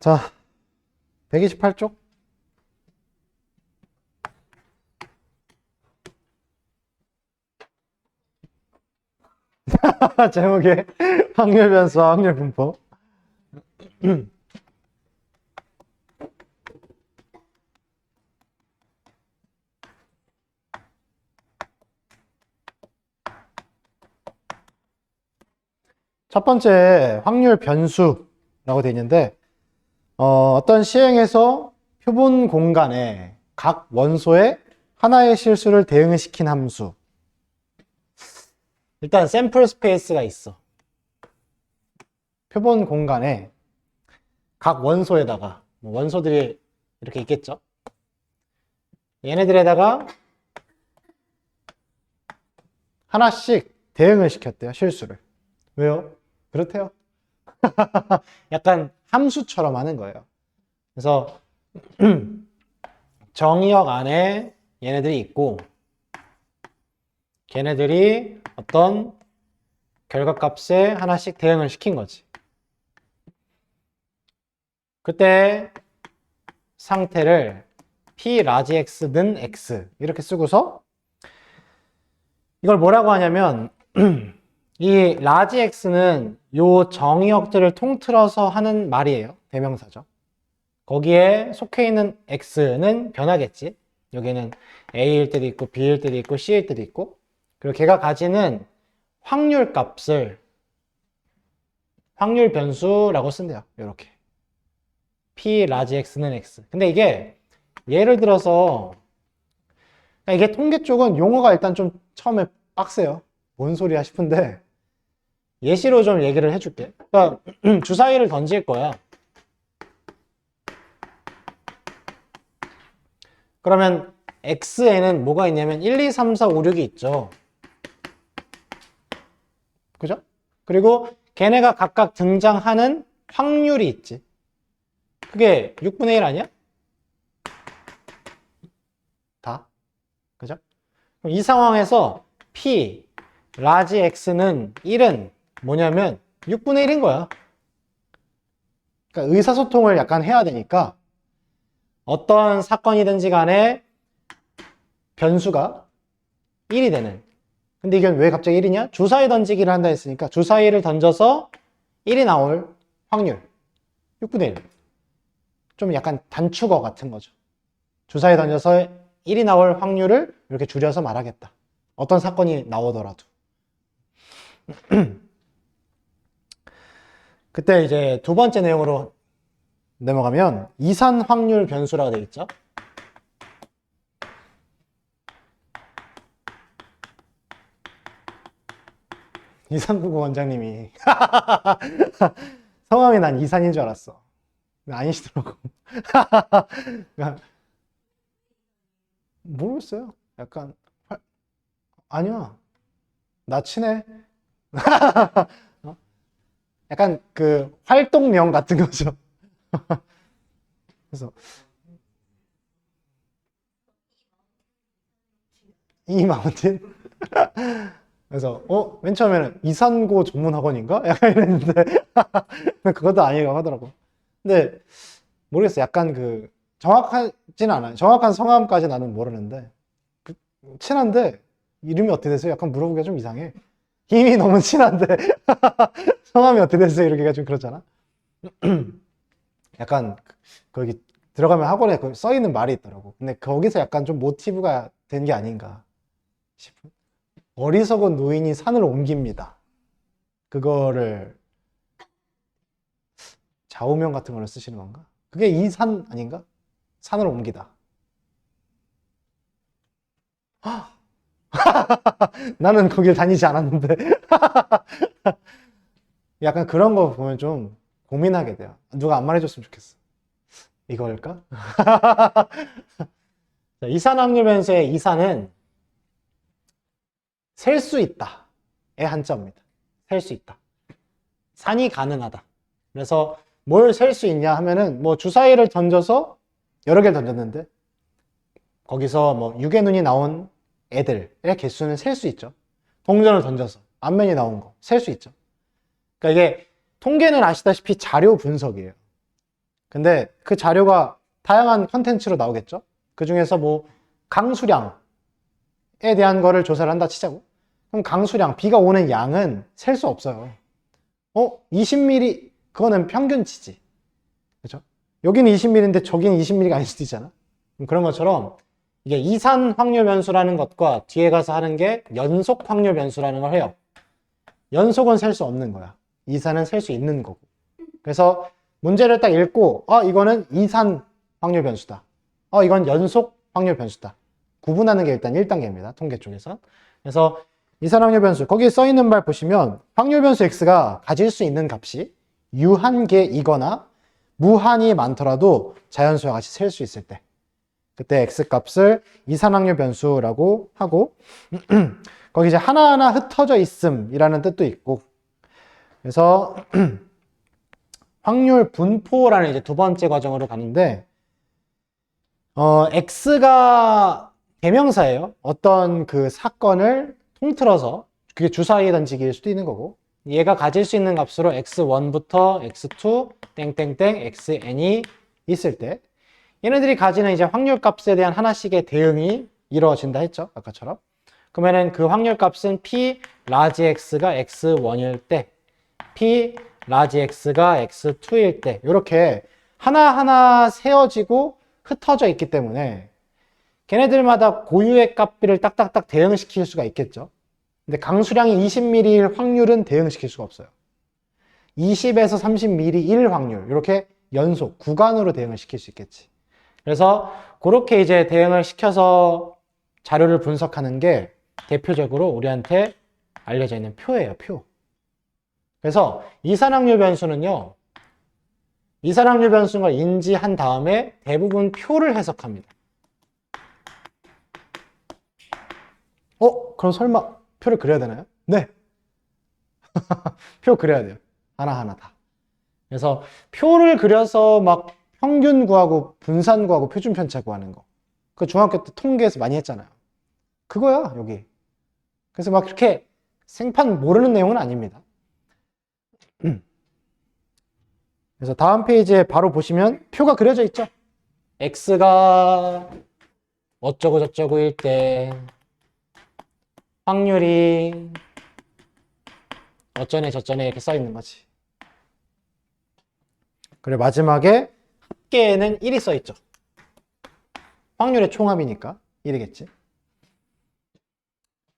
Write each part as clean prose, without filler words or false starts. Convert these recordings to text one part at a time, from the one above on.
자, 128쪽. 제목에 확률 변수와 확률 분포. 첫 번째 확률 변수라고 되어 있는데 어떤 시행에서 표본 공간에 각 원소의 하나의 실수를 대응시킨 함수. 일단 샘플 스페이스가 있어. 표본 공간에 각 원소에다가 원소들이 이렇게 있겠죠. 얘네들에다가 하나씩 대응을 시켰대요, 실수를. 왜요? 그렇대요. 약간 함수처럼 하는 거예요. 그래서 정의역 안에 얘네들이 있고 걔네들이 어떤 결과값에 하나씩 대응을 시킨 거지. 그때 상태를 p 라지 x는 x 이렇게 쓰고서 이걸 뭐라고 하냐면 이 라지 x는 요 정의역들을 통틀어서 하는 말이에요. 대명사죠. 거기에 속해 있는 x는 변하겠지. 여기는 a일 때도 있고 b일 때도 있고 c일 때도 있고, 그리고 걔가 가지는 확률 값을 확률 변수라고 쓴대요. 이렇게 p 라지 x는 x. 근데 이게 예를 들어서 이게 통계 쪽은 용어가 일단 좀 처음에 빡세요. 뭔 소리야 싶은데 예시로 좀 얘기를 해줄게. 그러니까 주사위를 던질 거야. 그러면 x에는 뭐가 있냐면 1, 2, 3, 4, 5, 6이 있죠. 그죠? 그리고 걔네가 각각 등장하는 확률이 있지. 그게 6분의 1 아니야? 다. 그죠? 그럼 이 상황에서 p 라지 x는 1은 뭐냐면 6분의 1인 거야. 그러니까 의사소통을 약간 해야 되니까 어떤 사건이든지 간에 변수가 1이 되는. 근데 이건 왜 갑자기 1이냐? 주사위 던지기를 한다 했으니까 주사위를 던져서 1이 나올 확률 6분의 1. 좀 약간 단축어 같은 거죠. 주사위 던져서 1이 나올 확률을 이렇게 줄여서 말하겠다. 어떤 사건이 나오더라도. 그때 이제 두 번째 내용으로 넘어가면 이산 확률 변수라고 되어 있죠. 이산구구 원장님이 성함이 난 이산인 줄 알았어. 아니시더라고. 모르겠어요. 약간 아니야. 나 친해. 어? 약간 그 활동명 같은 거죠. 그래서 이 마운틴? 그래서 맨 처음에는 이산고 전문 학원인가? 약간 이랬는데 그것도 아니라고 하더라고. 근데 모르겠어. 약간 그 정확하진 않아요. 정확한 성함까지 나는 모르는데 친한데 이름이 어떻게 되세요? 약간 물어보기가 좀 이상해. 이미 너무 친한데 성함이 어떻게 되세요? 이렇게가 좀 그렇잖아. 약간 거기 들어가면 학원에 써 있는 말이 있더라고. 근데 거기서 약간 좀 모티브가 된 게 아닌가 싶은. 어리석은 노인이 산을 옮깁니다. 그거를 좌우명 같은 걸로 쓰시는 건가? 그게 이 산 아닌가? 산을 옮기다. 나는 거길 다니지 않았는데. 약간 그런 거 보면 좀 고민하게 돼요. 누가 안 말해줬으면 좋겠어. 이거일까? 이산 확률 변수의 이산은 셀 수 있다의 한자입니다. 셀 수 있다. 산이 가능하다. 그래서 뭘 셀 수 있냐 하면은 뭐 주사위를 던져서 여러 개를 던졌는데 거기서 뭐 6의 눈이 나온 애들의 개수는 셀 수 있죠. 동전을 던져서 앞면이 나온 거 셀 수 있죠. 그러니까 이게 통계는 아시다시피 자료 분석이에요. 근데 그 자료가 다양한 컨텐츠로 나오겠죠. 그 중에서 뭐 강수량에 대한 거를 조사를 한다 치자고. 그럼 강수량, 비가 오는 양은 셀 수 없어요. 20mm, 그거는 평균치지. 그죠? 여기는 20mm인데 저기는 20mm가 아닐 수도 있잖아. 그런 것처럼 이게 이산 확률 변수라는 것과 뒤에 가서 하는 게 연속 확률 변수라는 걸 해요. 연속은 셀 수 없는 거야. 이산은 셀 수 있는 거고. 그래서 문제를 딱 읽고 이거는 이산 확률 변수다. 이건 연속 확률 변수다. 구분하는 게 일단 1단계입니다. 통계 쪽에서. 그래서 이산 확률 변수, 거기에 써 있는 말 보시면 확률 변수 x가 가질 수 있는 값이 유한계이거나 무한이 많더라도 자연수와 같이 셀 수 있을 때, 그때 x값을 이산 확률 변수라고 하고 거기 이제 하나하나 흩어져 있음이라는 뜻도 있고, 그래서 확률 분포라는 이제 두 번째 과정으로 가는데, x가 대명사예요. 어떤 그 사건을 통틀어서 그게 주사위에 던지기일 수도 있는 거고, 얘가 가질 수 있는 값으로 x1부터 x2 땡땡땡 xn이 있을 때 얘네들이 가지는 이제 확률 값에 대한 하나씩의 대응이 이루어진다 했죠. 아까처럼. 그러면은 그 확률 값은 p 라지 x가 x1일 때, p 라지 x가 x2일 때, 이렇게 하나하나 세워지고 흩어져 있기 때문에 걔네들마다 고유의 값비를 딱딱딱 대응시킬 수가 있겠죠. 근데 강수량이 20mm일 확률은 대응시킬 수가 없어요. 20에서 30mm일 확률, 이렇게 연속 구간으로 대응을 시킬 수 있겠지. 그래서 그렇게 이제 대응을 시켜서 자료를 분석하는 게 대표적으로 우리한테 알려져 있는 표예요, 표. 그래서 이산확률 변수는요, 이산확률 변수인 걸 인지한 다음에 대부분 표를 해석합니다. 그럼 설마 표를 그려야 되나요? 네. 표 그려야 돼요. 하나하나 다. 그래서 표를 그려서 막 평균 구하고 분산 구하고 표준 편차 구하는 거. 그 중학교 때 통계에서 많이 했잖아요. 그거야, 여기. 그래서 막 그렇게 생판 모르는 내용은 아닙니다. 그래서 다음 페이지에 바로 보시면 표가 그려져 있죠. x가 어쩌고 저쩌고일 때 확률이 어쩌네 저쩌네 이렇게 써 있는 거지. 그리고 마지막에 합계에는 1이 써 있죠. 확률의 총합이니까 1이겠지.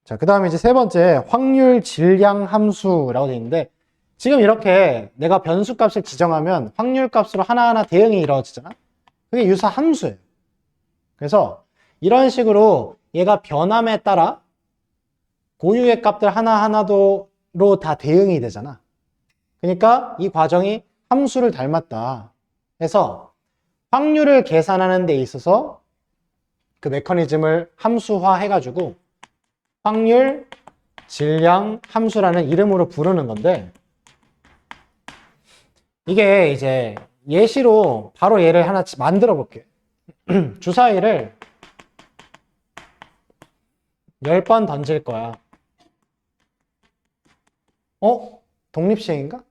자, 그 다음에 이제 세 번째 확률 질량 함수라고 되어 있는데, 지금 이렇게 내가 변수 값을 지정하면 확률 값으로 하나하나 대응이 이루어지잖아. 그게 유사 함수예요. 그래서 이런 식으로 얘가 변함에 따라 고유의 값들 하나하나로 다 대응이 되잖아. 그러니까 이 과정이 함수를 닮았다 해서 확률을 계산하는 데 있어서 그 메커니즘을 함수화 해가지고 확률 질량 함수라는 이름으로 부르는 건데, 이게 이제 예시로 바로 얘를 하나 만들어 볼게요. 주사위를 10번 던질 거야. 독립시행인가?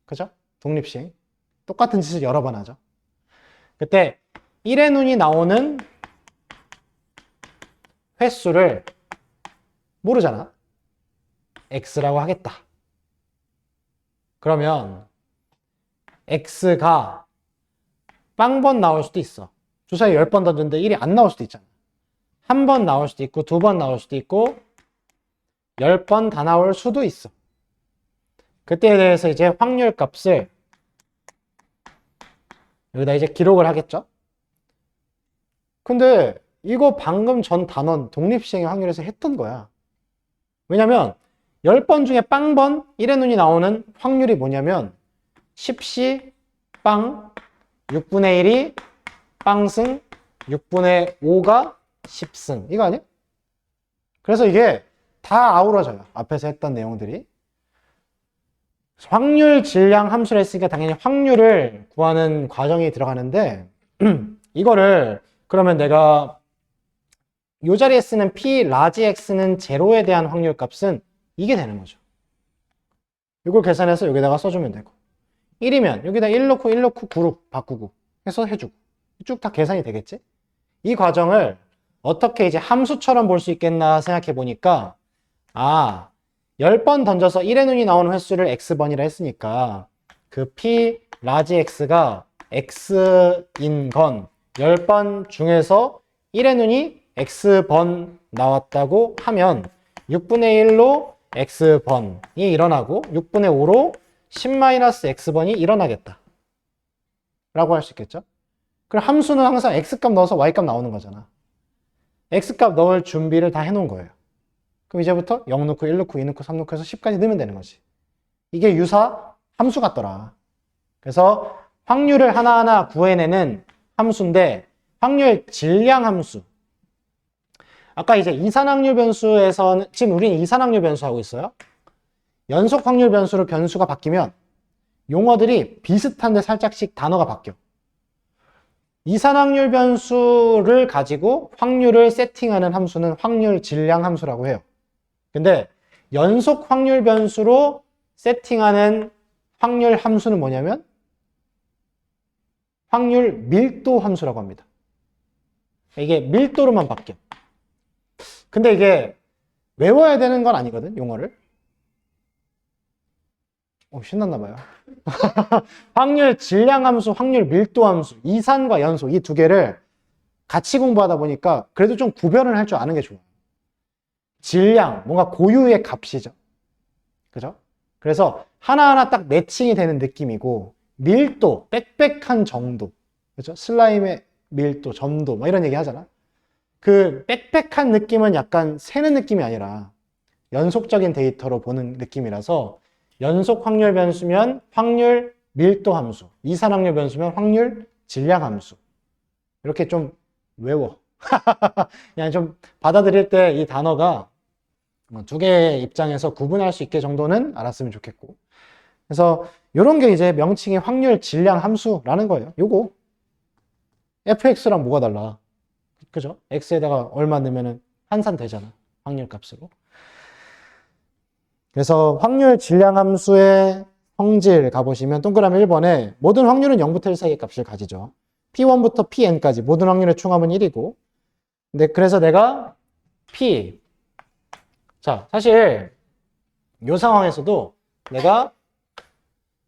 그죠? 독립시행. 똑같은 짓을 여러 번 하죠. 그때 1의 눈이 나오는 횟수를 모르잖아. x라고 하겠다. 그러면 x가 빵번 나올 수도 있어. 주사위 10번 던졌는데 1이 안 나올 수도 있잖아. 한 번 나올 수도 있고 2번 나올 수도 있고 10번 다 나올 수도 있어. 그때에 대해서 이제 확률 값을 여기다 이제 기록을 하겠죠. 근데 이거 방금 전 단원 독립시행의 확률에서 했던 거야. 왜냐면 10번 중에 빵번 1의 눈이 나오는 확률이 뭐냐면 10시 빵 6분의 1이 빵승 6분의 5가 10승, 이거 아니야? 그래서 이게 다 아우러져요. 앞에서 했던 내용들이. 확률 질량 함수를 했으니까 당연히 확률을 구하는 과정이 들어가는데 이거를 그러면 내가 이 자리에 쓰는 p 라지 x는 제로에 대한 확률 값은 이게 되는 거죠. 이걸 계산해서 여기다가 써주면 되고, 1이면 여기다 1 넣고 1 넣고 9로 바꾸고 해서 해주고 쭉 다 계산이 되겠지? 이 과정을 어떻게 이제 함수처럼 볼 수 있겠나 생각해 보니까 10번 던져서 1의 눈이 나오는 횟수를 x번이라 했으니까 그 p 라지 x가 x인 건 10번 중에서 1의 눈이 x번 나왔다고 하면 6분의 1로 x번이 일어나고 6분의 5로 10-x번이 일어나겠다 라고 할 수 있겠죠? 그럼 함수는 항상 x값 넣어서 y값 나오는 거잖아. x값 넣을 준비를 다 해놓은 거예요. 그럼 이제부터 0 넣고 1 넣고 2 넣고 3 넣고 해서 10까지 넣으면 되는 거지. 이게 유사 함수 같더라. 그래서 확률을 하나하나 구해내는 함수인데 확률 질량 함수. 아까 이제 이산확률 변수에서는 지금 우리는 이산확률 변수 하고 있어요. 연속 확률 변수로 변수가 바뀌면 용어들이 비슷한데 살짝씩 단어가 바뀌어. 이산확률 변수를 가지고 확률을 세팅하는 함수는 확률 질량 함수라고 해요. 근데 연속 확률 변수로 세팅하는 확률 함수는 뭐냐면 확률 밀도 함수라고 합니다. 이게 밀도로만 바뀌어. 근데 이게 외워야 되는 건 아니거든, 용어를. 신났나 봐요. 확률 질량 함수, 확률 밀도 함수, 이산과 연속 이 두 개를 같이 공부하다 보니까 그래도 좀 구별을 할 줄 아는 게 좋아요. 질량, 뭔가 고유의 값이죠. 그죠? 그래서 하나하나 딱 매칭이 되는 느낌이고 밀도, 빽빽한 정도. 그죠? 슬라임의 밀도, 점도 뭐 이런 얘기 하잖아. 그 빽빽한 느낌은 약간 세는 느낌이 아니라 연속적인 데이터로 보는 느낌이라서 연속 확률 변수면 확률 밀도 함수, 이산 확률 변수면 확률 질량 함수. 이렇게 좀 외워. 그냥 좀 받아들일 때 이 단어가 두 개의 입장에서 구분할 수 있게 정도는 알았으면 좋겠고. 그래서 이런 게 이제 명칭이 확률 질량 함수라는 거예요. 요거 fx랑 뭐가 달라? 그죠? x에다가 얼마 넣으면 환산 되잖아. 확률 값으로. 그래서 확률 질량 함수의 성질 가보시면 동그라미 1번에 모든 확률은 0부터 1 사이의 값을 가지죠. P1부터 Pn까지 모든 확률의 총합은 1이고. 근데 그래서 내가 P. 자, 사실 이 상황에서도 내가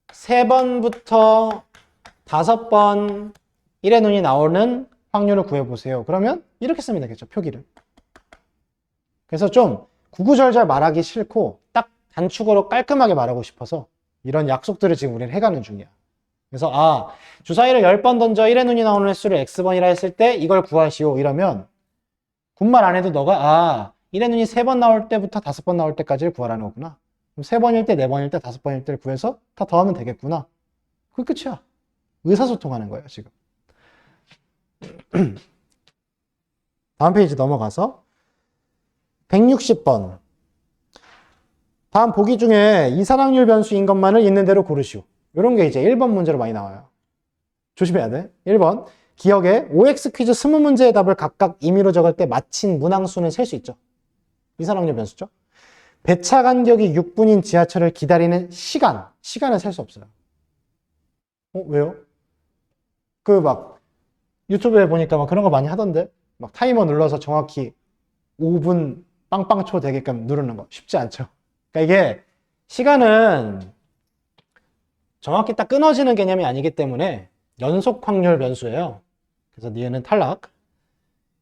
3번부터 5번 1의 눈이 나오는 확률을 구해보세요. 그러면 이렇게 쓰면 되겠죠, 표기를. 그래서 좀 구구절절 말하기 싫고 딱 단축으로 깔끔하게 말하고 싶어서 이런 약속들을 지금 우리는 해가는 중이야. 그래서 주사위를 10번 던져 1의 눈이 나오는 횟수를 x번이라 했을 때 이걸 구하시오 이러면 군말 안 해도 너가 1의 눈이 3번 나올 때부터 5번 나올 때까지를 구하라는 거구나. 그럼 3번일 때, 4번일 때, 5번일 때를 구해서 다 더하면 되겠구나. 그게 끝이야. 의사소통하는 거예요, 지금. 다음 페이지 넘어가서 160번. 다음 보기 중에 이산확률 변수인 것만을 있는 대로 고르시오. 이런 게 이제 1번 문제로 많이 나와요. 조심해야 돼. 1번. 기억에 OX 퀴즈 20문제의 답을 각각 임의로 적을 때 마친 문항수는 셀 수 있죠. 이산확률 변수죠. 배차 간격이 6분인 지하철을 기다리는 시간은 셀 수 없어요. 왜요? 유튜브에 보니까 그런 거 많이 하던데 타이머 눌러서 정확히 5분 빵빵초 되게끔 누르는 거 쉽지 않죠. 그러니까 이게 시간은 정확히 딱 끊어지는 개념이 아니기 때문에 연속 확률 변수예요. 그래서 니은은 탈락.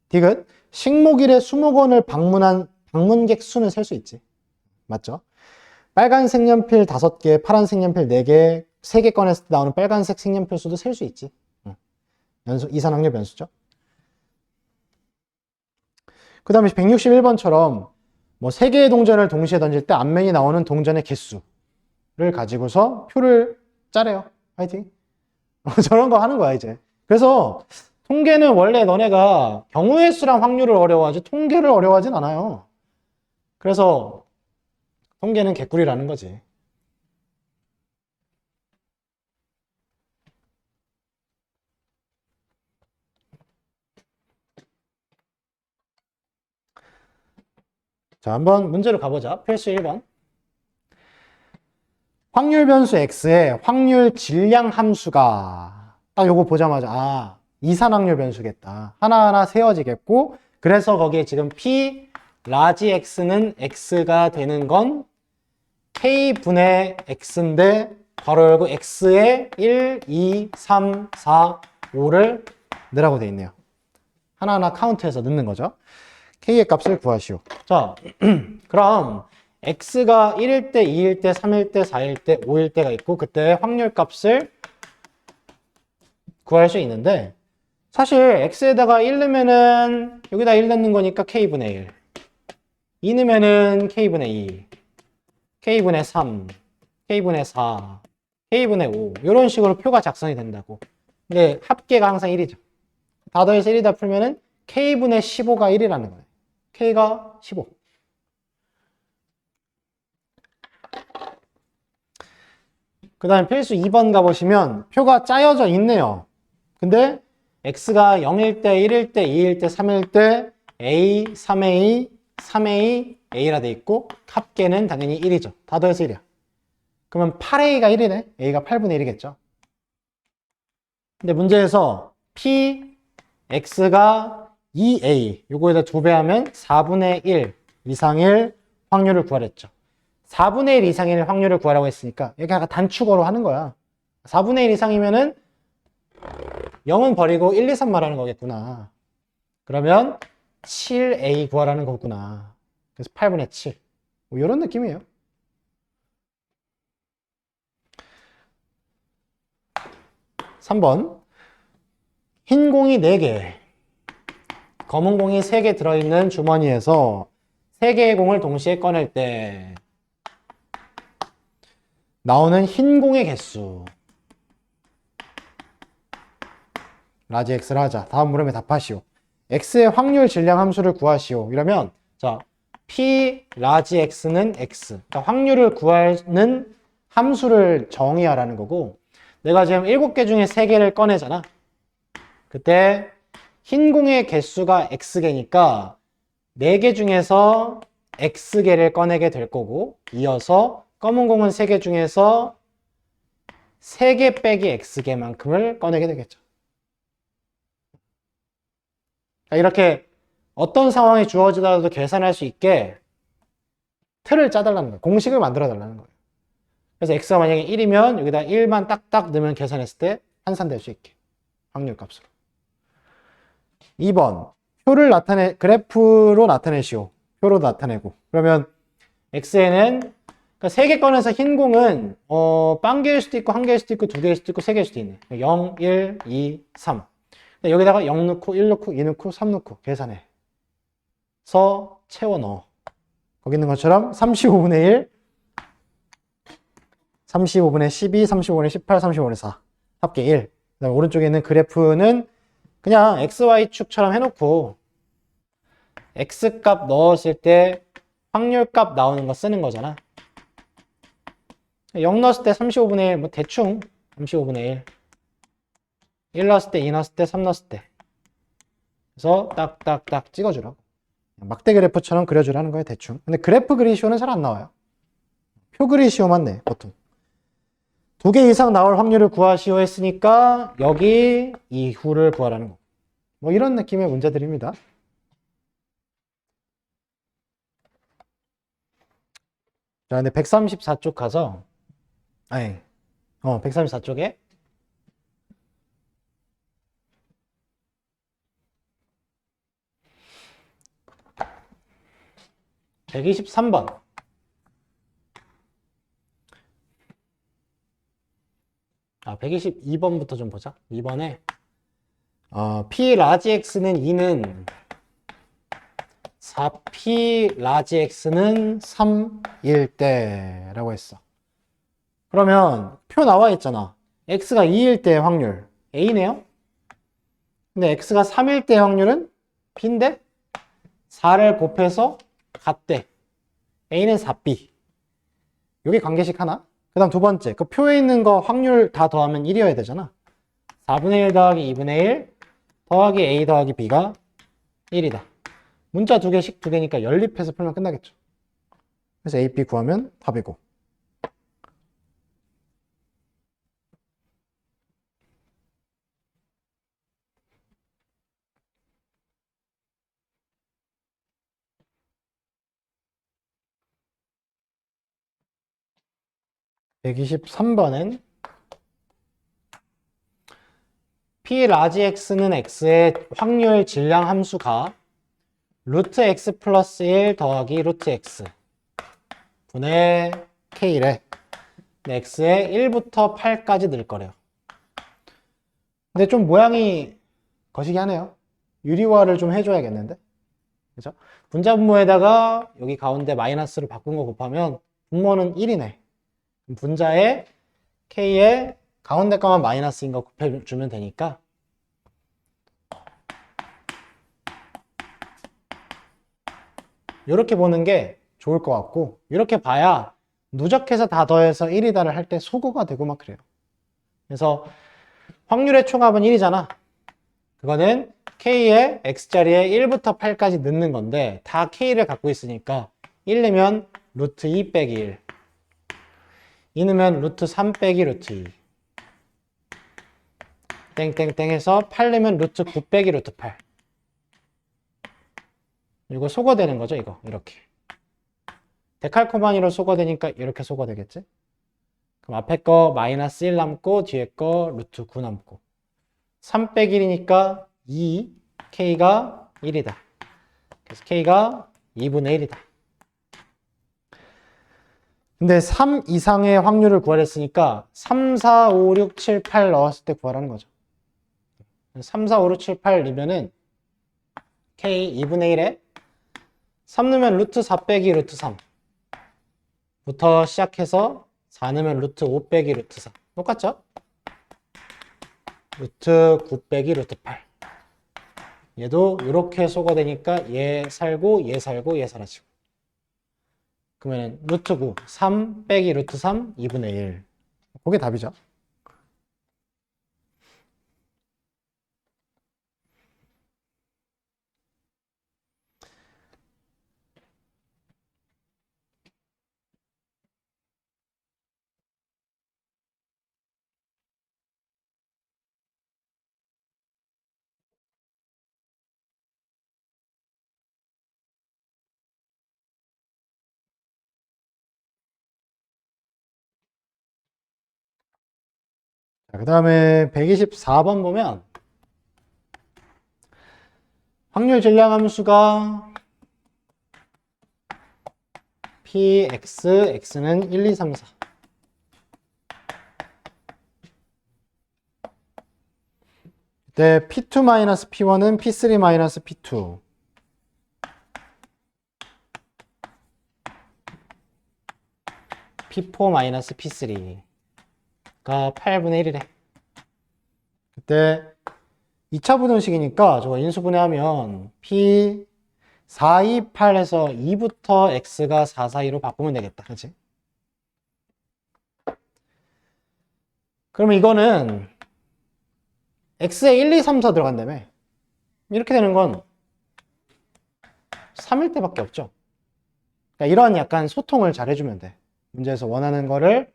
디귿. 식목일에 수목원을 방문한 방문객 수는 셀 수 있지. 맞죠? 빨간 색연필 5개, 파란 색연필 4개, 3개 꺼냈을 때 나오는 빨간색 색연필 수도 셀 수 있지. 연속 이산확률 변수죠. 그 다음에 161번처럼 3개의 동전을 동시에 던질 때 앞면이 나오는 동전의 개수를 가지고서 표를 짜래요. 화이팅. 저런 거 하는 거야, 이제. 그래서 통계는 원래 너네가 경우의 수랑 확률을 어려워하지 통계를 어려워하진 않아요. 그래서 통계는 개꿀이라는 거지. 자, 한번 문제로 가보자. 필수 1번. 확률 변수 x의 확률 질량 함수가 딱 요거 보자마자 아, 이산확률 변수겠다. 하나하나 세워지겠고 그래서 거기에 지금 p 라지 x는 x가 되는 건 k분의 x인데 괄호 열고 x에 1, 2, 3, 4, 5를 넣으라고 돼 있네요. 하나하나 카운트해서 넣는 거죠. k의 값을 구하시오. 자, 그럼 x가 1일 때, 2일 때, 3일 때, 4일 때, 5일 때가 있고 그때 확률 값을 구할 수 있는데 사실 x에다가 1 넣으면은 여기다 1 넣는 거니까 k분의 1 2 넣으면은 k분의 2 k분의 3 k분의 4 k분의 5 이런 식으로 표가 작성이 된다고. 근데 합계가 항상 1이죠. 다 더해서 1이다 풀면은 k분의 15가 1이라는 거예요. k가 15. 그 다음에 필수 2번 가보시면 표가 짜여져 있네요. 근데 x가 0일 때, 1일 때, 2일 때, 3일 때 a, 3a, 3a, a라 돼 있고 합계는 당연히 1이죠. 다 더해서 1이야. 그러면 8a가 1이네. a가 8분의 1이겠죠. 근데 문제에서 p, x가 2a 요거에다 2배 하면 4분의 1 이상일 확률을 구하랬죠. 4분의 1 이상일 확률을 구하라고 했으니까 여기 아까 단축어로 하는 거야. 4분의 1 이상이면은 0은 버리고 1, 2, 3 말하는 거겠구나. 그러면 7a 구하라는 거구나. 그래서 8분의 7. 뭐 이런 느낌이에요. (3번) 흰 공이 4개, 검은 공이 3개 들어있는 주머니에서 3개의 공을 동시에 꺼낼 때 나오는 흰 공의 개수 라지 x를 하자. 다음 물음에 답하시오. x의 확률 질량 함수를 구하시오. 이러면 자 p 라지 x는 x. 그러니까 확률을 구하는 함수를 정의하라는 거고 내가 지금 7개 중에 3개를 꺼내잖아. 그때 흰 공의 개수가 x개니까 4개 중에서 x개를 꺼내게 될 거고 이어서 검은 공은 3개 중에서 3개 빼기 x개만큼을 꺼내게 되겠죠. 이렇게 어떤 상황이 주어지더라도 계산할 수 있게 틀을 짜달라는 거예요. 공식을 만들어 달라는 거예요. 그래서 x가 만약에 1이면 여기다 1만 딱딱 넣으면 계산했을 때 환산될 수 있게 확률 값으로. 2번 그래프로 나타내시오. 표로 나타내고 그러면 x에는 그러니까 3개 꺼내서 흰 공은 빵개일 수도 있고 1개일 수도 있고 2개일 수도 있고 3개일 수도 있네. 0, 1, 2, 3 여기다가 0 넣고 1 넣고 2 넣고 3 넣고 계산해 서 채워 넣어. 거기 있는 것처럼 35분의 1 35분의 12 35분의 18 35분의 4 합계 1. 그다음에 오른쪽에 있는 그래프는 그냥 XY축처럼 해놓고 X값 넣었을 때 확률값 나오는 거 쓰는 거잖아. 0 넣었을 때 35분의 1, 뭐 대충 35분의 1. 1 넣었을 때, 2 넣었을 때, 3 넣었을 때. 그래서 딱딱딱 찍어주라고. 막대 그래프처럼 그려주라는 거예요, 대충. 근데 그래프 그리시오는 잘 안 나와요. 표 그리시오만 내, 보통. 2개 이상 나올 확률을 구하시오 했으니까 여기 이후를 구하라는 거. 뭐 이런 느낌의 문제들입니다. 자, 근데 134쪽 가서, 아니, 134쪽에 123번. 아, 122번부터 좀 보자. 2번에 P 라지 X는 2는 4P 라지 X는 3일 때라고 했어. 그러면 표 나와 있잖아. X가 2일 때 확률 A네요. 근데 X가 3일 때 확률은 B인데 4를 곱해서 같대. A는 4B. 여기 관계식 하나. 그 다음 두 번째, 그 표에 있는 거 확률 다 더하면 1이어야 되잖아. 4분의 1 더하기 2분의 1 더하기 A 더하기 B가 1이다. 문자 2개씩 2개니까 연립해서 풀면 끝나겠죠. 그래서 A, B 구하면 답이고. 123번은 P 라지 X는 X의 확률 질량 함수가 루트 X 플러스 1 더하기 루트 X 분의 K래. X에 1부터 8까지 늘 거래요. 근데 좀 모양이 거시기 하네요. 유리화를 좀 해줘야겠는데? 그죠? 분자분모에다가 여기 가운데 마이너스를 바꾼 거 곱하면 분모는 1이네. 분자에 K에 가운데 거만 마이너스인 거 곱해주면 되니까 이렇게 보는 게 좋을 것 같고, 이렇게 봐야 누적해서 다 더해서 1이다를 할 때 소거가 되고 막 그래요. 그래서 확률의 총합은 1이잖아. 그거는 K의 X자리에 1부터 8까지 넣는 건데 다 K를 갖고 있으니까 1 넣으면 루트 2 빼기 1, 2 넣으면 루트 3 빼기 루트 2, 땡땡땡 해서 8 넣으면 루트 9 빼기 루트 8. 이거 소거되는 거죠, 이거. 이렇게. 데칼코마니로 소거되니까 이렇게 소거되겠지? 그럼 앞에 거 마이너스 1 남고 뒤에 거 루트 9 남고 3 빼기 1이니까 2, K가 1이다. 그래서 K가 2분의 1이다. 근데 3 이상의 확률을 구하랬으니까 3, 4, 5, 6, 7, 8 넣었을 때 구하라는 거죠. 3, 4, 5, 6, 7, 8 넣으면은 K 2분의 1에 3 넣으면 루트 4 빼기 루트 3 부터 시작해서 4 넣으면 루트 5 빼기 루트 4 똑같죠? 루트 9 빼기 루트 8 얘도 이렇게 소거되니까 얘 살고 얘 살고 얘 사라지고 그러면 루트 9 3 빼기 루트 3 2분의 1 그게 답이죠. 그 다음에 124번 보면 확률 질량 함수가 px, x는 1, 2, 3, 4 그때 p2-p1은 p3-p2 p4-p3가 8분의 1이래. 그때 2차 부등식이니까 저거 인수분해하면 p 4, 2, 8에서 2부터 x가 4 사이로 바꾸면 되겠다. 그치? 그러면 이거는 x에 1, 2, 3, 4 들어간다며. 이렇게 되는 건 3일 때밖에 없죠. 그러니까 이런 약간 소통을 잘 해주면 돼. 문제에서 원하는 거를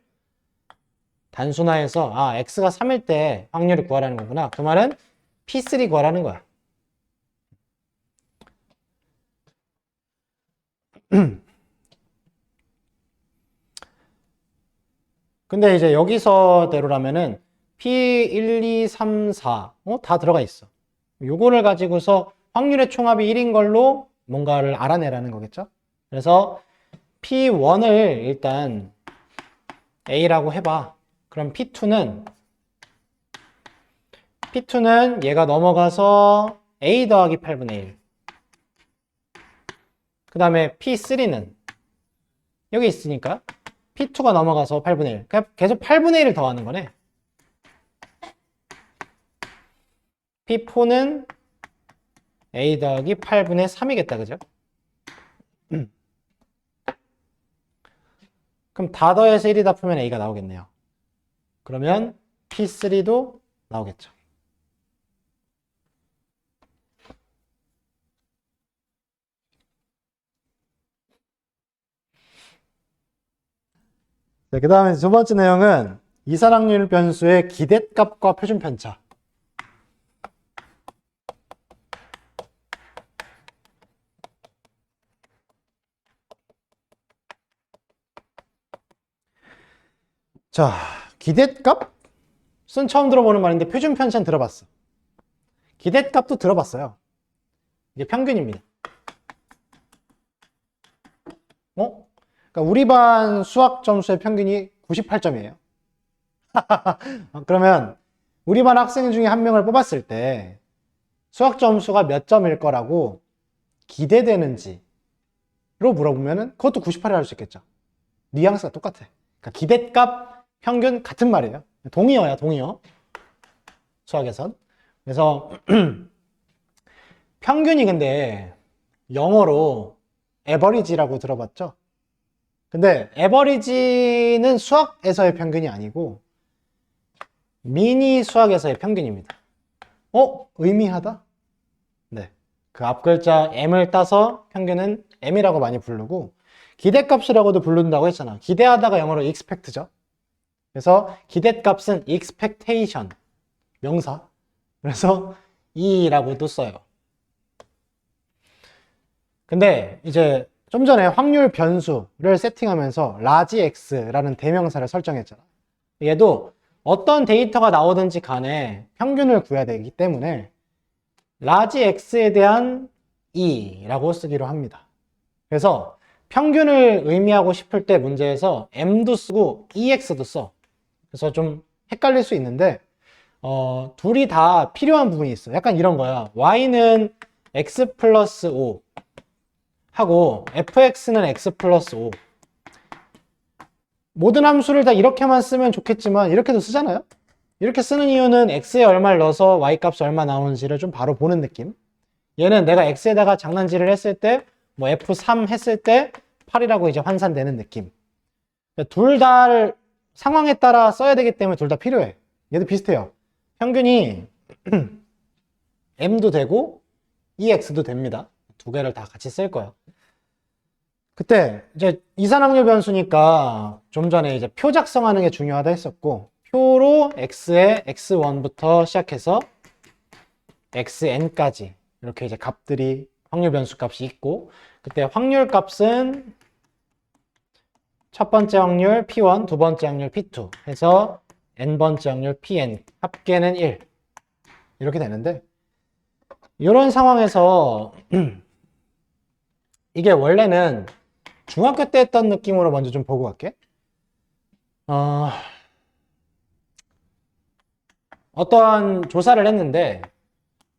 단순화해서 아 x가 3일 때 확률을 구하라는 거구나. 그 말은 p3 구하라는 거야. 근데 이제 여기서대로라면은 P1, 2, 3, 4 다 들어가 있어. 요거를 가지고서 확률의 총합이 1인 걸로 뭔가를 알아내라는 거겠죠? 그래서 P1을 일단 A라고 해봐. 그럼 P2는 얘가 넘어가서 A 더하기 8분의 1. 그 다음에 P3는 여기 있으니까 P2가 넘어가서 8분의 1. 그러니까 계속 8분의 1을 더하는 거네. P4는 A 더하기 8분의 3이겠다. 그죠? 그럼 다 더해서 1이다 풀면 A가 나오겠네요. 그러면 P3도 나오겠죠. 그 다음에 두 번째 내용은 이산확률 변수의 기대값과 표준 편차. 자, 기대값은 처음 들어보는 말인데 표준 편차는 들어봤어. 기대값도 들어봤어요. 이게 평균입니다. 그러니까 우리 반 수학 점수의 평균이 98점이에요. 그러면 우리 반 학생 중에 한 명을 뽑았을 때 수학 점수가 몇 점일 거라고 기대되는지로 물어보면은 그것도 98이라 할 수 있겠죠. 뉘앙스가 똑같아. 그러니까 기대값, 평균 같은 말이에요. 동의어야, 동의어. 수학에선. 그래서 평균이 근데 영어로 에버리지라고 들어봤죠? 근데 에버리지는 수학에서의 평균이 아니고 미니 수학에서의 평균입니다. 의미하다? 네. 그 앞 글자 M을 따서 평균은 M이라고 많이 부르고 기대값이라고도 부른다고 했잖아. 기대하다가 영어로 expect죠. 그래서 기대값은 expectation 명사. 그래서 E라고도 써요. 근데 이제 좀 전에 확률 변수를 세팅하면서 라지 X라는 대명사를 설정했잖아. 얘도 어떤 데이터가 나오든지 간에 평균을 구해야 되기 때문에 라지 X에 대한 E라고 쓰기로 합니다. 그래서 평균을 의미하고 싶을 때 문제에서 M도 쓰고 EX도 써. 그래서 좀 헷갈릴 수 있는데 둘이 다 필요한 부분이 있어. 약간 이런 거야. Y는 X 플러스 5 하고 fx는 x 플러스 5. 모든 함수를 다 이렇게만 쓰면 좋겠지만 이렇게도 쓰잖아요. 이렇게 쓰는 이유는 x에 얼마를 넣어서 y 값이 얼마 나오는지를 좀 바로 보는 느낌. 얘는 내가 x에다가 장난질을 했을 때 뭐 f3 했을 때 8이라고 이제 환산되는 느낌. 둘 다를 상황에 따라 써야 되기 때문에 둘 다 필요해. 얘도 비슷해요. 평균이 m도 되고 ex도 됩니다. 두 개를 다 같이 쓸 거예요. 그때 이제 이산확률 변수니까 좀 전에 이제 표 작성하는 게 중요하다 했었고, 표로 x의 x1부터 시작해서 xn까지 이렇게 이제 값들이 확률 변수 값이 있고, 그때 확률 값은 첫 번째 확률 p1, 두 번째 확률 p2 해서 n번째 확률 pn, 합계는 1 이렇게 되는데, 이런 상황에서 이게 원래는 중학교 때 했던 느낌으로 먼저 좀 보고 갈게. 어떠한 조사를 했는데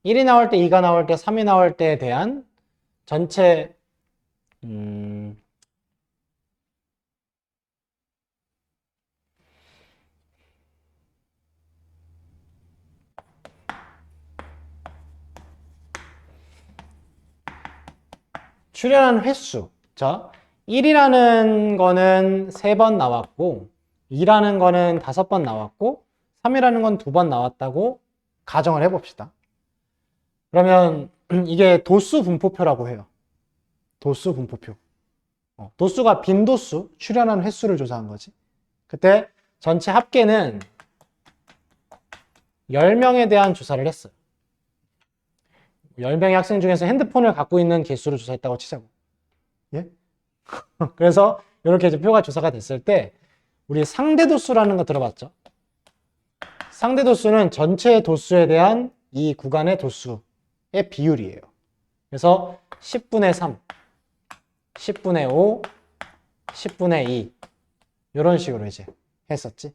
1이 나올 때, 2가 나올 때, 3이 나올 때에 대한 전체 출연한 횟수. 자, 1이라는 거는 3번 나왔고 2라는 거는 5번 나왔고 3이라는 건 2번 나왔다고 가정을 해봅시다. 그러면 이게 도수 분포표라고 해요. 도수 분포표. 도수가 빈도수, 출연한 횟수를 조사한 거지. 그때 전체 합계는 10명에 대한 조사를 했어요. 10명의 학생 중에서 핸드폰을 갖고 있는 개수를 조사했다고 치자고. 예? 그래서 이렇게 이제 표가 조사가 됐을 때 우리 상대도수라는 거 들어봤죠? 상대도수는 전체 도수에 대한 이 구간의 도수의 비율이에요. 그래서 10분의 3, 10분의 5, 10분의 2 이런 식으로 이제 했었지.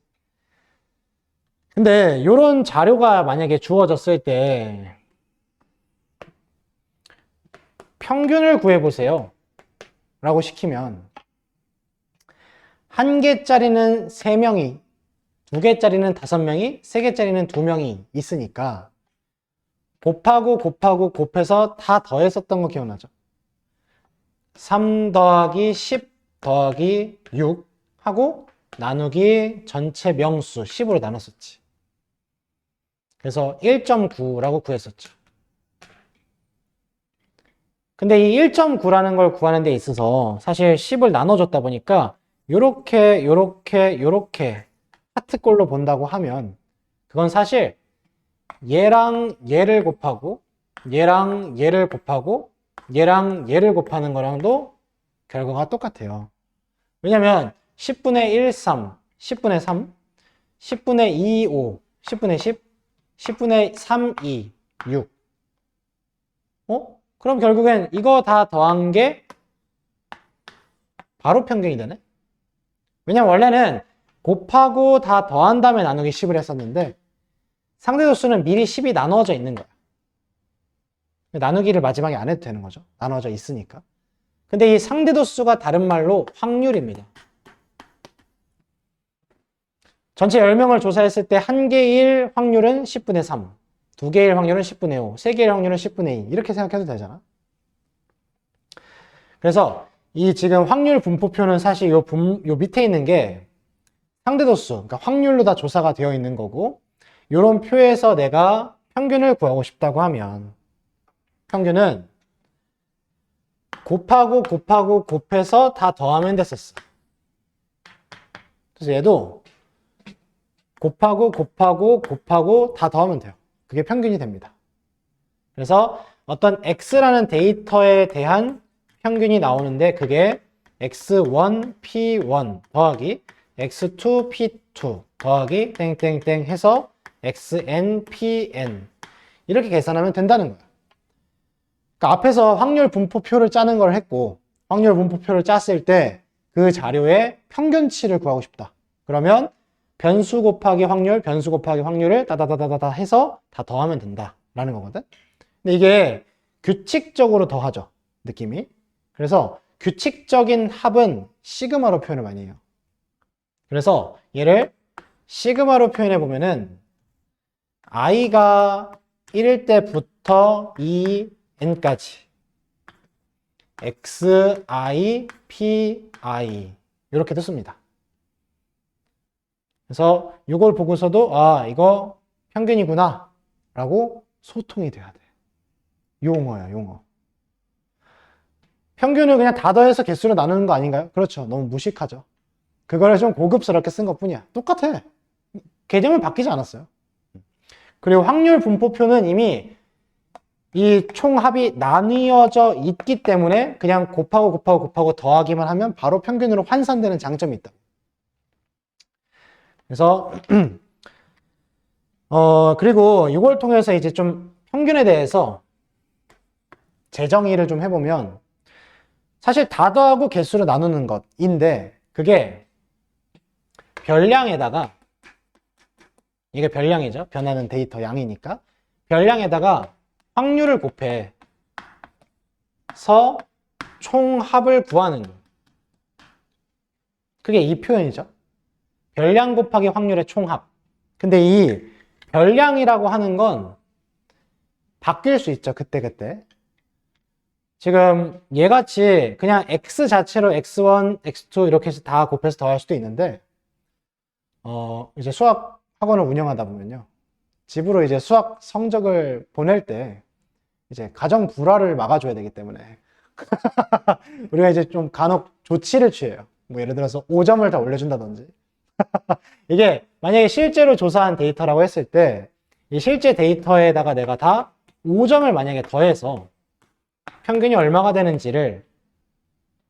근데 이런 자료가 만약에 주어졌을 때 평균을 구해보세요 라고 시키면 1개짜리는 3명이, 2개짜리는 5명이, 3개짜리는 2명이 있으니까 곱하고 곱하고 곱해서 다 더했었던 거 기억나죠? 3 더하기 10 더하기 6 하고 나누기 전체 명수 10으로 나눴었지. 그래서 1.9라고 구했었죠. 근데 이 1.9라는 걸 구하는 데 있어서 사실 10을 나눠줬다 보니까 요렇게 하트꼴로 본다고 하면 그건 사실 얘랑 얘를 곱하고 얘랑 얘를 곱하고 얘랑 얘를 곱하는 거랑도 결과가 똑같아요. 왜냐면 10분의 1, 3 10분의 3, 10분의 2, 5, 10분의 10, 10분의 3, 2, 6. 그럼 결국엔 이거 다 더한 게 바로 평균이 되네? 왜냐면 원래는 곱하고 다 더한 다음에 나누기 10을 했었는데 상대도수는 미리 10이 나누어져 있는 거야. 나누기를 마지막에 안 해도 되는 거죠. 나누어져 있으니까. 근데 이 상대도수가 다른 말로 확률입니다. 전체 10명을 조사했을 때 한 개일 확률은 10분의 3, 두 개일 확률은 10분의 5, 세 개일 확률은 10분의 2 이렇게 생각해도 되잖아. 그래서 이 지금 확률 분포표는 사실 요 밑에 있는 게 상대도수, 그러니까 확률로 다 조사가 되어 있는 거고 요런 표에서 내가 평균을 구하고 싶다고 하면 평균은 곱하고 곱해서 다 더하면 됐었어. 그래서 얘도 곱하고 다 더하면 돼요. 그게 평균이 됩니다. 그래서 어떤 x라는 데이터에 대한 평균이 나오는데 그게 x1, p1 더하기 x2, p2 더하기 땡땡땡 해서 xn, pn 이렇게 계산하면 된다는 거야. 그러니까 앞에서 확률 분포표를 짜는 걸 했고 확률 분포표를 짰을 때 그 자료의 평균치를 구하고 싶다. 그러면 변수 곱하기 확률을 따다다다다 해서 다 더하면 된다라는 거거든. 근데 이게 규칙적으로 더하죠, 느낌이. 그래서 규칙적인 합은 시그마로 표현을 많이 해요. 그래서 얘를 시그마로 표현해 보면은 i가 1일 때부터 2n까지 xi, pi 이렇게 뜻습니다. 그래서 이걸 보고서도 아 이거 평균이구나 라고 소통이 돼야 돼. 용어야, 용어. 평균을 그냥 다 더해서 개수로 나누는 거 아닌가요? 그렇죠. 너무 무식하죠. 그거를 좀 고급스럽게 쓴 것뿐이야. 똑같아. 개념은 바뀌지 않았어요. 그리고 확률 분포표는 이미 이 총합이 나뉘어져 있기 때문에 그냥 곱하고 더하기만 하면 바로 평균으로 환산되는 장점이 있다. 그래서 그리고 이걸 통해서 이제 좀 평균에 대해서 재정의를 좀 해보면 사실 다 더하고 개수로 나누는 것인데 그게 별량에다가 이게 별량이죠. 변하는 데이터 양이니까 별량에다가 확률을 곱해서 총합을 구하는 그게 이 표현이죠. 별량 곱하기 확률의 총합. 근데 이 별량이라고 하는 건 바뀔 수 있죠. 그때그때. 지금 얘같이 그냥 x 자체로 x1, x2 이렇게 해서 다 곱해서 더할 수도 있는데 이제 수학 학원을 운영하다 보면요. 집으로 이제 수학 성적을 보낼 때 이제 가정 불화를 막아줘야 되기 때문에 우리가 이제 좀 간혹 조치를 취해요. 뭐 예를 들어서 5점을 다 올려준다든지 이게 만약에 실제로 조사한 데이터라고 했을 때 이 실제 데이터에다가 내가 다 5점을 만약에 더해서 평균이 얼마가 되는지를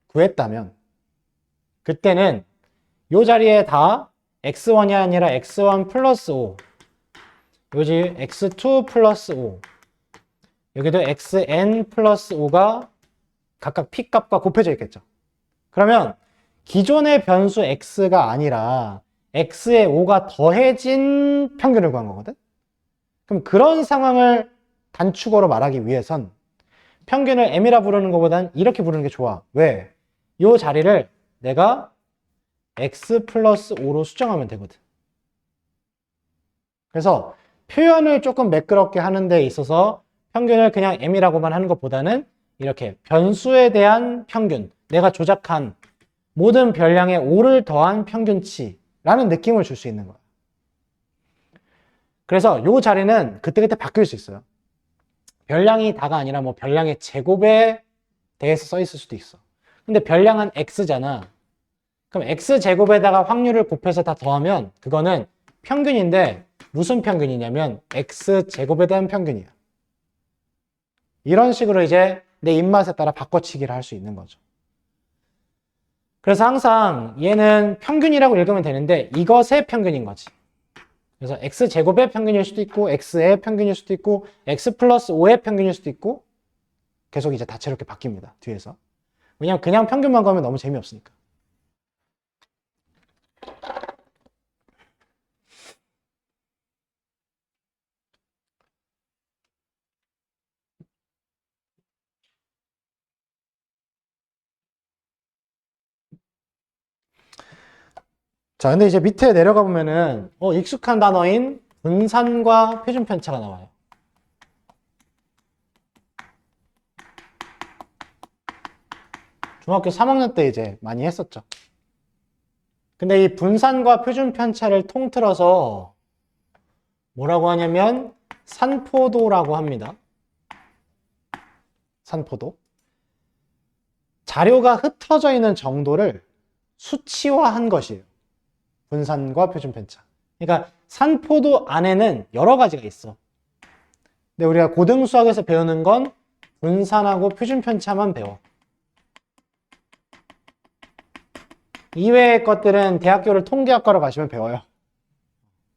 구했다면 그때는 이 자리에 다 x1이 아니라 x1 플러스 5 여기 x2 플러스 5 여기도 xn 플러스 5가 각각 p값과 곱해져 있겠죠. 그러면 기존의 변수 x가 아니라 x에 5가 더해진 평균을 구한 거거든. 그럼 그런 상황을 단축어로 말하기 위해선 평균을 m이라 부르는 것보단 이렇게 부르는 게 좋아. 왜? 이 자리를 내가 x 플러스 5로 수정하면 되거든. 그래서 표현을 조금 매끄럽게 하는 데 있어서 평균을 그냥 m이라고만 하는 것보다는 이렇게 변수에 대한 평균, 내가 조작한 모든 별량의 5를 더한 평균치라는 느낌을 줄 수 있는 거야. 그래서 이 자리는 그때그때 바뀔 수 있어요. 별량이 다가 아니라 뭐 별량의 제곱에 대해서 써 있을 수도 있어. 근데 별량은 x잖아. 그럼 x제곱에다가 확률을 곱해서 다 더하면 그거는 평균인데 무슨 평균이냐면 x제곱에 대한 평균이야. 이런 식으로 이제 내 입맛에 따라 바꿔치기를 할 수 있는 거죠. 그래서 항상 얘는 평균이라고 읽으면 되는데 이것의 평균인 거지. 그래서 x제곱의 평균일 수도 있고 x의 평균일 수도 있고 x 플러스 5의 평균일 수도 있고 계속 이제 다채롭게 바뀝니다. 뒤에서. 왜냐면 그냥 평균만 가면 너무 재미없으니까. 자, 근데 이제 밑에 내려가 보면은 익숙한 단어인 분산과 표준 편차가 나와요. 중학교 3학년 때 이제 많이 했었죠. 근데 이 분산과 표준 편차를 통틀어서 뭐라고 하냐면 산포도라고 합니다. 산포도. 자료가 흩어져 있는 정도를 수치화한 것이에요. 분산과 표준 편차. 그러니까 산포도 안에는 여러 가지가 있어. 근데 우리가 고등수학에서 배우는 건 분산하고 표준 편차만 배워. 이외의 것들은 대학교를 통계학과로 가시면 배워요.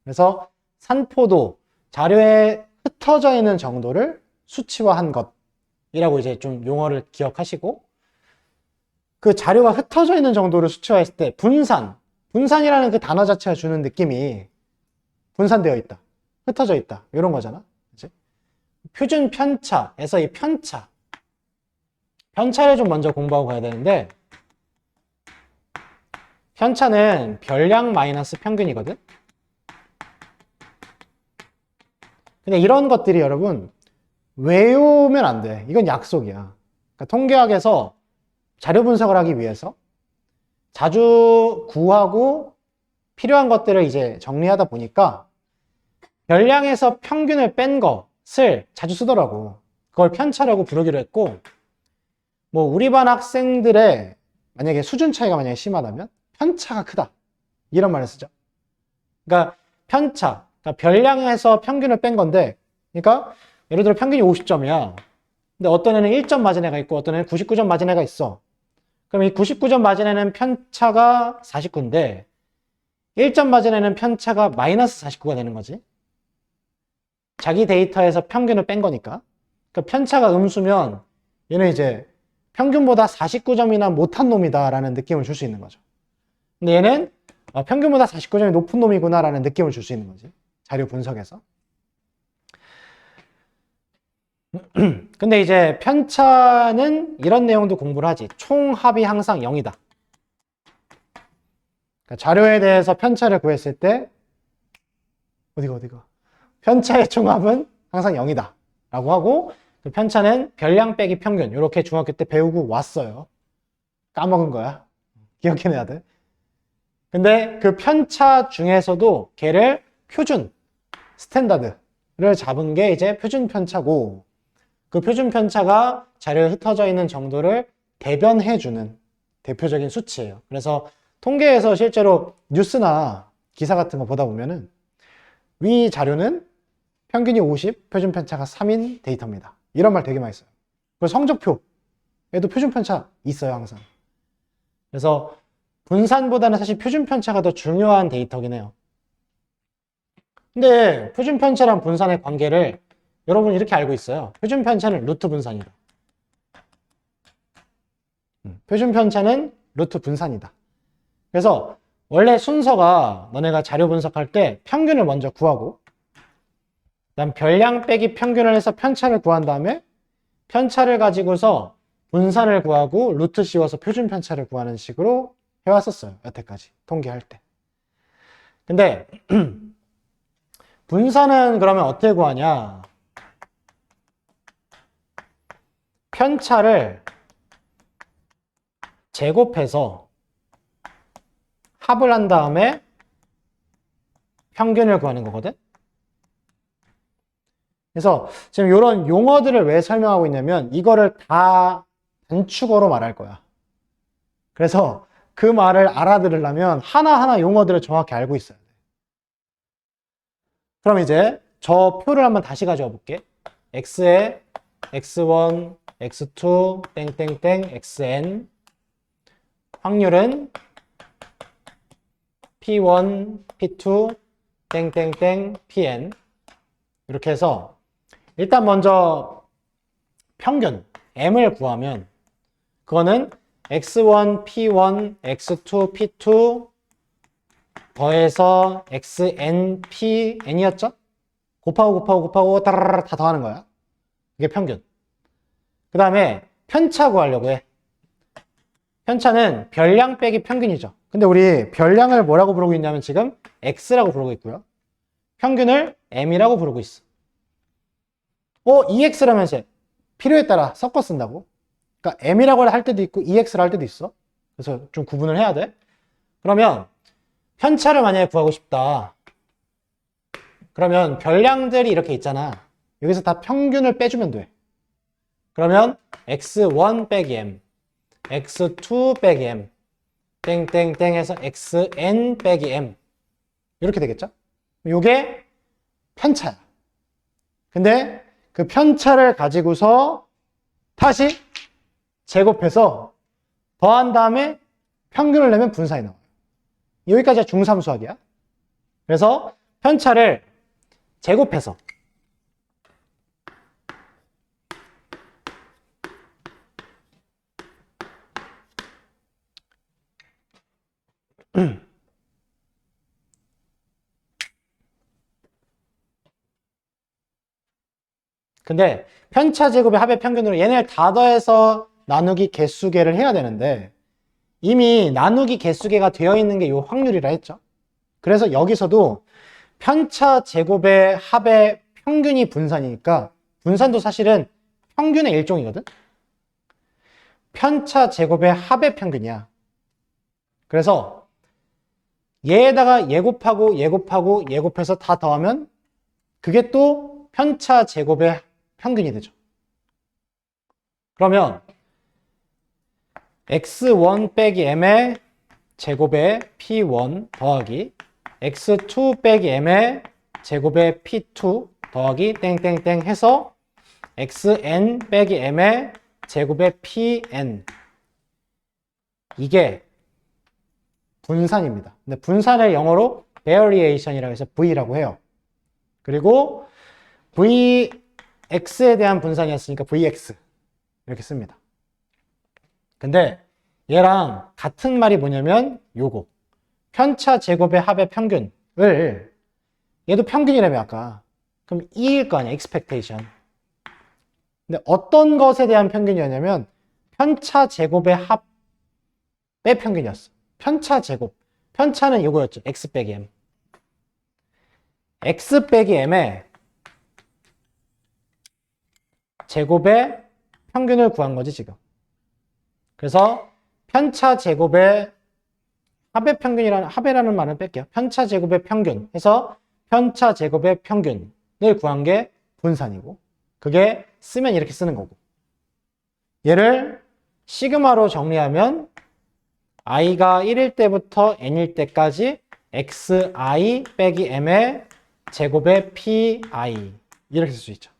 그래서 산포도, 자료에 흩어져 있는 정도를 수치화한 것이라고 이제 좀 용어를 기억하시고, 그 자료가 흩어져 있는 정도를 수치화했을 때 분산이라는 그 단어 자체가 주는 느낌이 분산되어 있다, 흩어져 있다, 이런 거잖아. 그치? 표준 편차에서 이 편차를 좀 먼저 공부하고 가야 되는데, 편차는 별량 마이너스 평균이거든. 근데 이런 것들이 여러분 외우면 안 돼. 이건 약속이야. 그러니까 통계학에서 자료 분석을 하기 위해서 자주 구하고 필요한 것들을 이제 정리하다 보니까 별량에서 평균을 뺀 것을 자주 쓰더라고. 그걸 편차라고 부르기로 했고, 뭐 우리 반 학생들의 만약에 수준 차이가 만약에 심하다면 편차가 크다, 이런 말을 쓰죠. 그러니까 편차, 그러니까 별량에서 평균을 뺀 건데, 그러니까 예를 들어 평균이 50점이야. 근데 어떤 애는 1점 맞은 애가 있고 어떤 애는 99점 맞은 애가 있어. 그럼 이 99점 맞은 애는 편차가 49인데 1점 맞은 애는 편차가 마이너스 49가 되는 거지. 자기 데이터에서 평균을 뺀 거니까. 그러니까 편차가 음수면 얘는 이제 평균보다 49점이나 못한 놈이다 라는 느낌을 줄 수 있는 거죠. 근데 얘는 평균보다 49점이 높은 놈이구나 라는 느낌을 줄 수 있는 거지. 자료 분석에서. 근데 이제 편차는 이런 내용도 공부를 하지. 총합이 항상 0이다. 그러니까 자료에 대해서 편차를 구했을 때 어디가 편차의 총합은 항상 0이다 라고 하고, 그 편차는 별량 빼기 평균, 이렇게 중학교 때 배우고 왔어요. 까먹은 거야. 기억해내야 돼. 근데 그 편차 중에서도 걔를 표준, 스탠다드를 잡은 게 이제 표준 편차고, 그 표준 편차가 자료에 흩어져 있는 정도를 대변해주는 대표적인 수치예요. 그래서 통계에서 실제로 뉴스나 기사 같은 거 보다 보면은 위 자료는 평균이 50, 표준 편차가 3인 데이터입니다, 이런 말 되게 많이 써요. 그리고 성적표에도 표준 편차 있어요, 항상. 그래서 분산보다는 사실 표준 편차가 더 중요한 데이터긴 해요. 근데 표준 편차랑 분산의 관계를 여러분 이렇게 알고 있어요. 표준 편차는 루트 분산이다. 표준 편차는 루트 분산이다. 그래서 원래 순서가 너네가 자료 분석할 때 평균을 먼저 구하고, 그다음 별량 빼기 평균을 해서 편차를 구한 다음에 편차를 가지고서 분산을 구하고 루트 씌워서 표준 편차를 구하는 식으로 해왔었어요, 여태까지 통계할 때. 근데 분산은 그러면 어떻게 구하냐? 편차를 제곱해서 합을 한 다음에 평균을 구하는 거거든. 그래서 지금 이런 용어들을 왜 설명하고 있냐면 이거를 다 단축어로 말할 거야. 그래서 그 말을 알아들으려면 하나하나 용어들을 정확히 알고 있어야 돼. 그럼 이제 저 표를 한번 다시 가져와 볼게. x에 x1, x2, 땡땡땡, xn, 확률은 P1, P2, 땡땡땡, Pn 이렇게 해서 일단 먼저 평균 M을 구하면 그거는 X1, P1, X2, P2 더해서 XN, PN이었죠? 곱하고 따라라라 다 더하는 거야. 이게 평균. 그 다음에 편차 구하려고 해. 편차는 별량 빼기 평균이죠. 근데 우리 별량을 뭐라고 부르고 있냐면 지금 X라고 부르고 있고요. 평균을 M이라고 부르고 있어. EX라면서 필요에 따라 섞어 쓴다고? 그러니까 M이라고 할 때도 있고 EX를 할 때도 있어. 그래서 좀 구분을 해야 돼. 그러면 편차를 만약에 구하고 싶다. 그러면 별량들이 이렇게 있잖아. 여기서 다 평균을 빼주면 돼. 그러면 X1 빼기 M, X2 빼기 M, 땡땡땡 해서 XN 빼기 M 이렇게 되겠죠? 이게 편차야. 근데 그 편차를 가지고서 다시 제곱해서 더한 다음에 평균을 내면 분산이 나와요. 여기까지가 중3 수학이야. 그래서 편차를 제곱해서 근데 편차 제곱의 합의 평균으로 얘네를 다 더해서 나누기 개수계를 해야 되는데 이미 나누기 개수계가 되어 있는 게 이 확률이라 했죠. 그래서 여기서도 편차 제곱의 합의 평균이 분산이니까 분산도 사실은 평균의 일종이거든. 편차 제곱의 합의 평균이야. 그래서 얘에다가 예곱해서 다 더하면 그게 또 편차 제곱의 평균이 되죠. 그러면 x1 빼기 m의 제곱의 p1 더하기 x2 빼기 m의 제곱의 p2 더하기 땡땡땡 해서 xn 빼기 m의 제곱의 pn 이게 분산입니다. 근데 분산을 영어로 variation이라고 해서 v라고 해요. 그리고 vx에 대한 분산이었으니까 vx 이렇게 씁니다. 근데 얘랑 같은 말이 뭐냐면 요거 편차 제곱의 합의 평균을 얘도 평균이라며 아까 그럼 2일 거 아니야 expectation. 근데 어떤 것에 대한 평균이었냐면 편차 제곱의 합의 평균이었어. 편차 제곱 편차는 요거였죠. x 빼기 m x 빼기 m의 제곱의 평균을 구한 거지 지금. 그래서 편차 제곱의 합의라는 말은 뺄게요. 편차 제곱의 평균 해서 편차 제곱의 평균을 구한 게 분산이고 그게 쓰면 이렇게 쓰는 거고 얘를 시그마로 정리하면 i가 1일 때부터 n일 때까지 xi 빼기 m의 제곱의 pi 이렇게 쓸 수 있죠.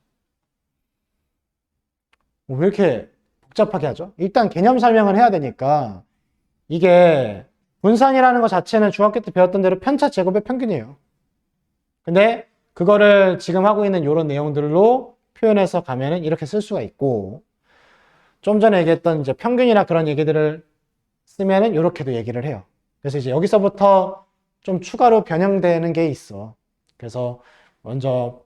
왜 이렇게 복잡하게 하죠? 일단 개념 설명을 해야 되니까 이게 분산이라는 것 자체는 중학교 때 배웠던 대로 편차 제곱의 평균이에요. 근데 그거를 지금 하고 있는 이런 내용들로 표현해서 가면은 이렇게 쓸 수가 있고 좀 전에 얘기했던 이제 평균이나 그런 얘기들을 쓰면은 이렇게도 얘기를 해요. 그래서 이제 여기서부터 좀 추가로 변형되는 게 있어. 그래서 먼저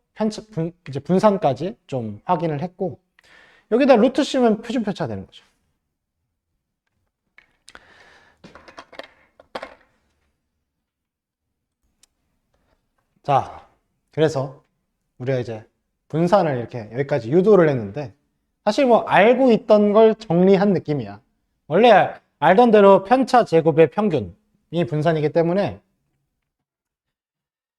이제 분산까지 좀 확인을 했고 여기다 루트 씌우면 표준 편차가 되는 거죠. 자, 그래서 우리가 이제 분산을 이렇게 여기까지 유도를 했는데 사실 뭐 알고 있던 걸 정리한 느낌이야. 원래 알던 대로 편차 제곱의 평균이 분산이기 때문에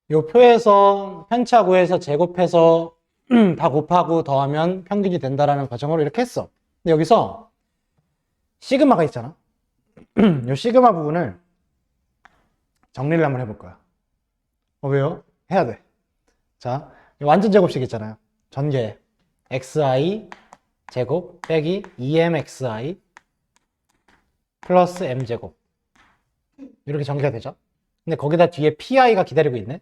이 표에서 편차 구해서 제곱해서 다 곱하고 더하면 평균이 된다라는 과정으로 이렇게 했어. 근데 여기서 시그마가 있잖아. 이 시그마 부분을 정리를 한번 해볼 거야. 왜요? 해야 돼. 자, 완전 제곱식 있잖아요. 전개 xi 제곱 빼기 2mxi 플러스 m제곱 이렇게 전개가 되죠. 근데 거기다 뒤에 pi가 기다리고 있네.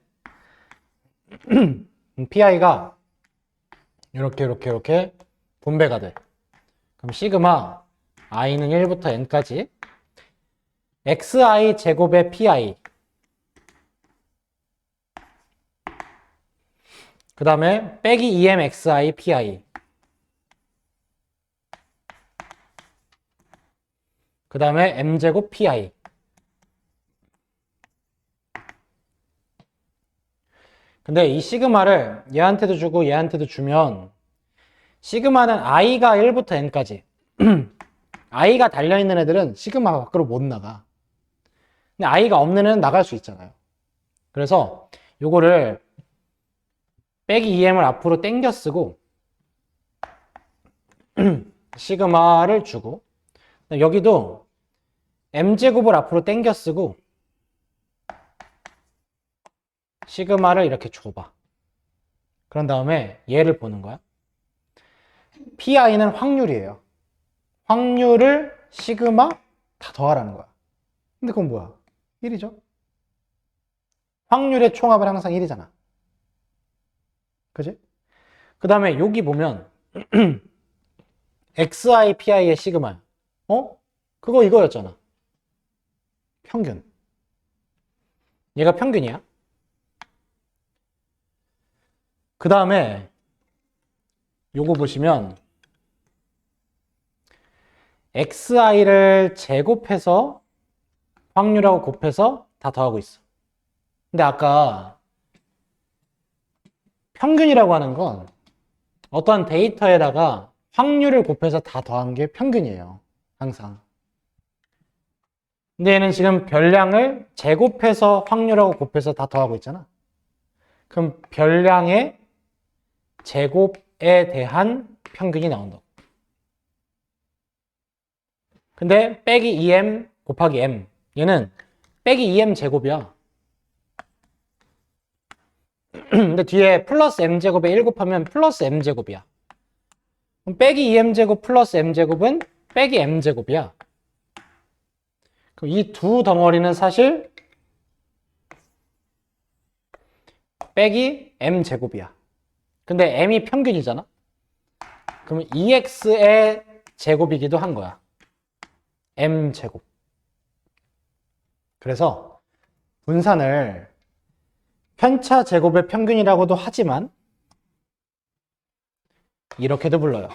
pi가 이렇게 분배가 돼. 그럼 시그마 i는 1부터 n까지 xi 제곱의 pi, 그 다음에 빼기 2mxi pi, 그 다음에 m제곱 pi. 근데 이 시그마를 얘한테도 주고 얘한테도 주면 시그마는 i가 1부터 n까지 i가 달려있는 애들은 시그마가 밖으로 못 나가. 근데 i가 없는 애는 나갈 수 있잖아요. 그래서 요거를 빼기 2m을 앞으로 당겨 쓰고 시그마를 주고, 여기도 m제곱을 앞으로 당겨 쓰고 시그마를 이렇게 줘봐. 그런 다음에 얘를 보는 거야. pi는 확률이에요. 확률을 시그마 다 더하라는 거야. 근데 그건 뭐야? 1이죠? 확률의 총합은 항상 1이잖아. 그지? 그 다음에 여기 보면 xi pi의 시그마야. 그거 이거였잖아. 평균. 얘가 평균이야. 그 다음에 요거 보시면 xi를 제곱해서 확률하고 곱해서 다 더하고 있어. 근데 아까 평균이라고 하는 건 어떠한 데이터에다가 확률을 곱해서 다 더한 게 평균이에요. 항상. 근데 얘는 지금 별량을 제곱해서 확률하고 곱해서 다 더하고 있잖아. 그럼 별량의 제곱에 대한 평균이 나온다. 근데 빼기 2m 곱하기 m, 얘는 빼기 2m 제곱이야. 근데 뒤에 플러스 m제곱에 1 곱하면 플러스 m제곱이야. 그럼 빼기 2m제곱 플러스 m제곱은 빼기 m제곱이야. 그럼 이 두 덩어리는 사실 빼기 m제곱이야. 근데 m이 평균이잖아. 그러면 2x의 제곱이기도 한 거야. m제곱. 그래서 분산을 편차 제곱의 평균이라고도 하지만 이렇게도 불러요.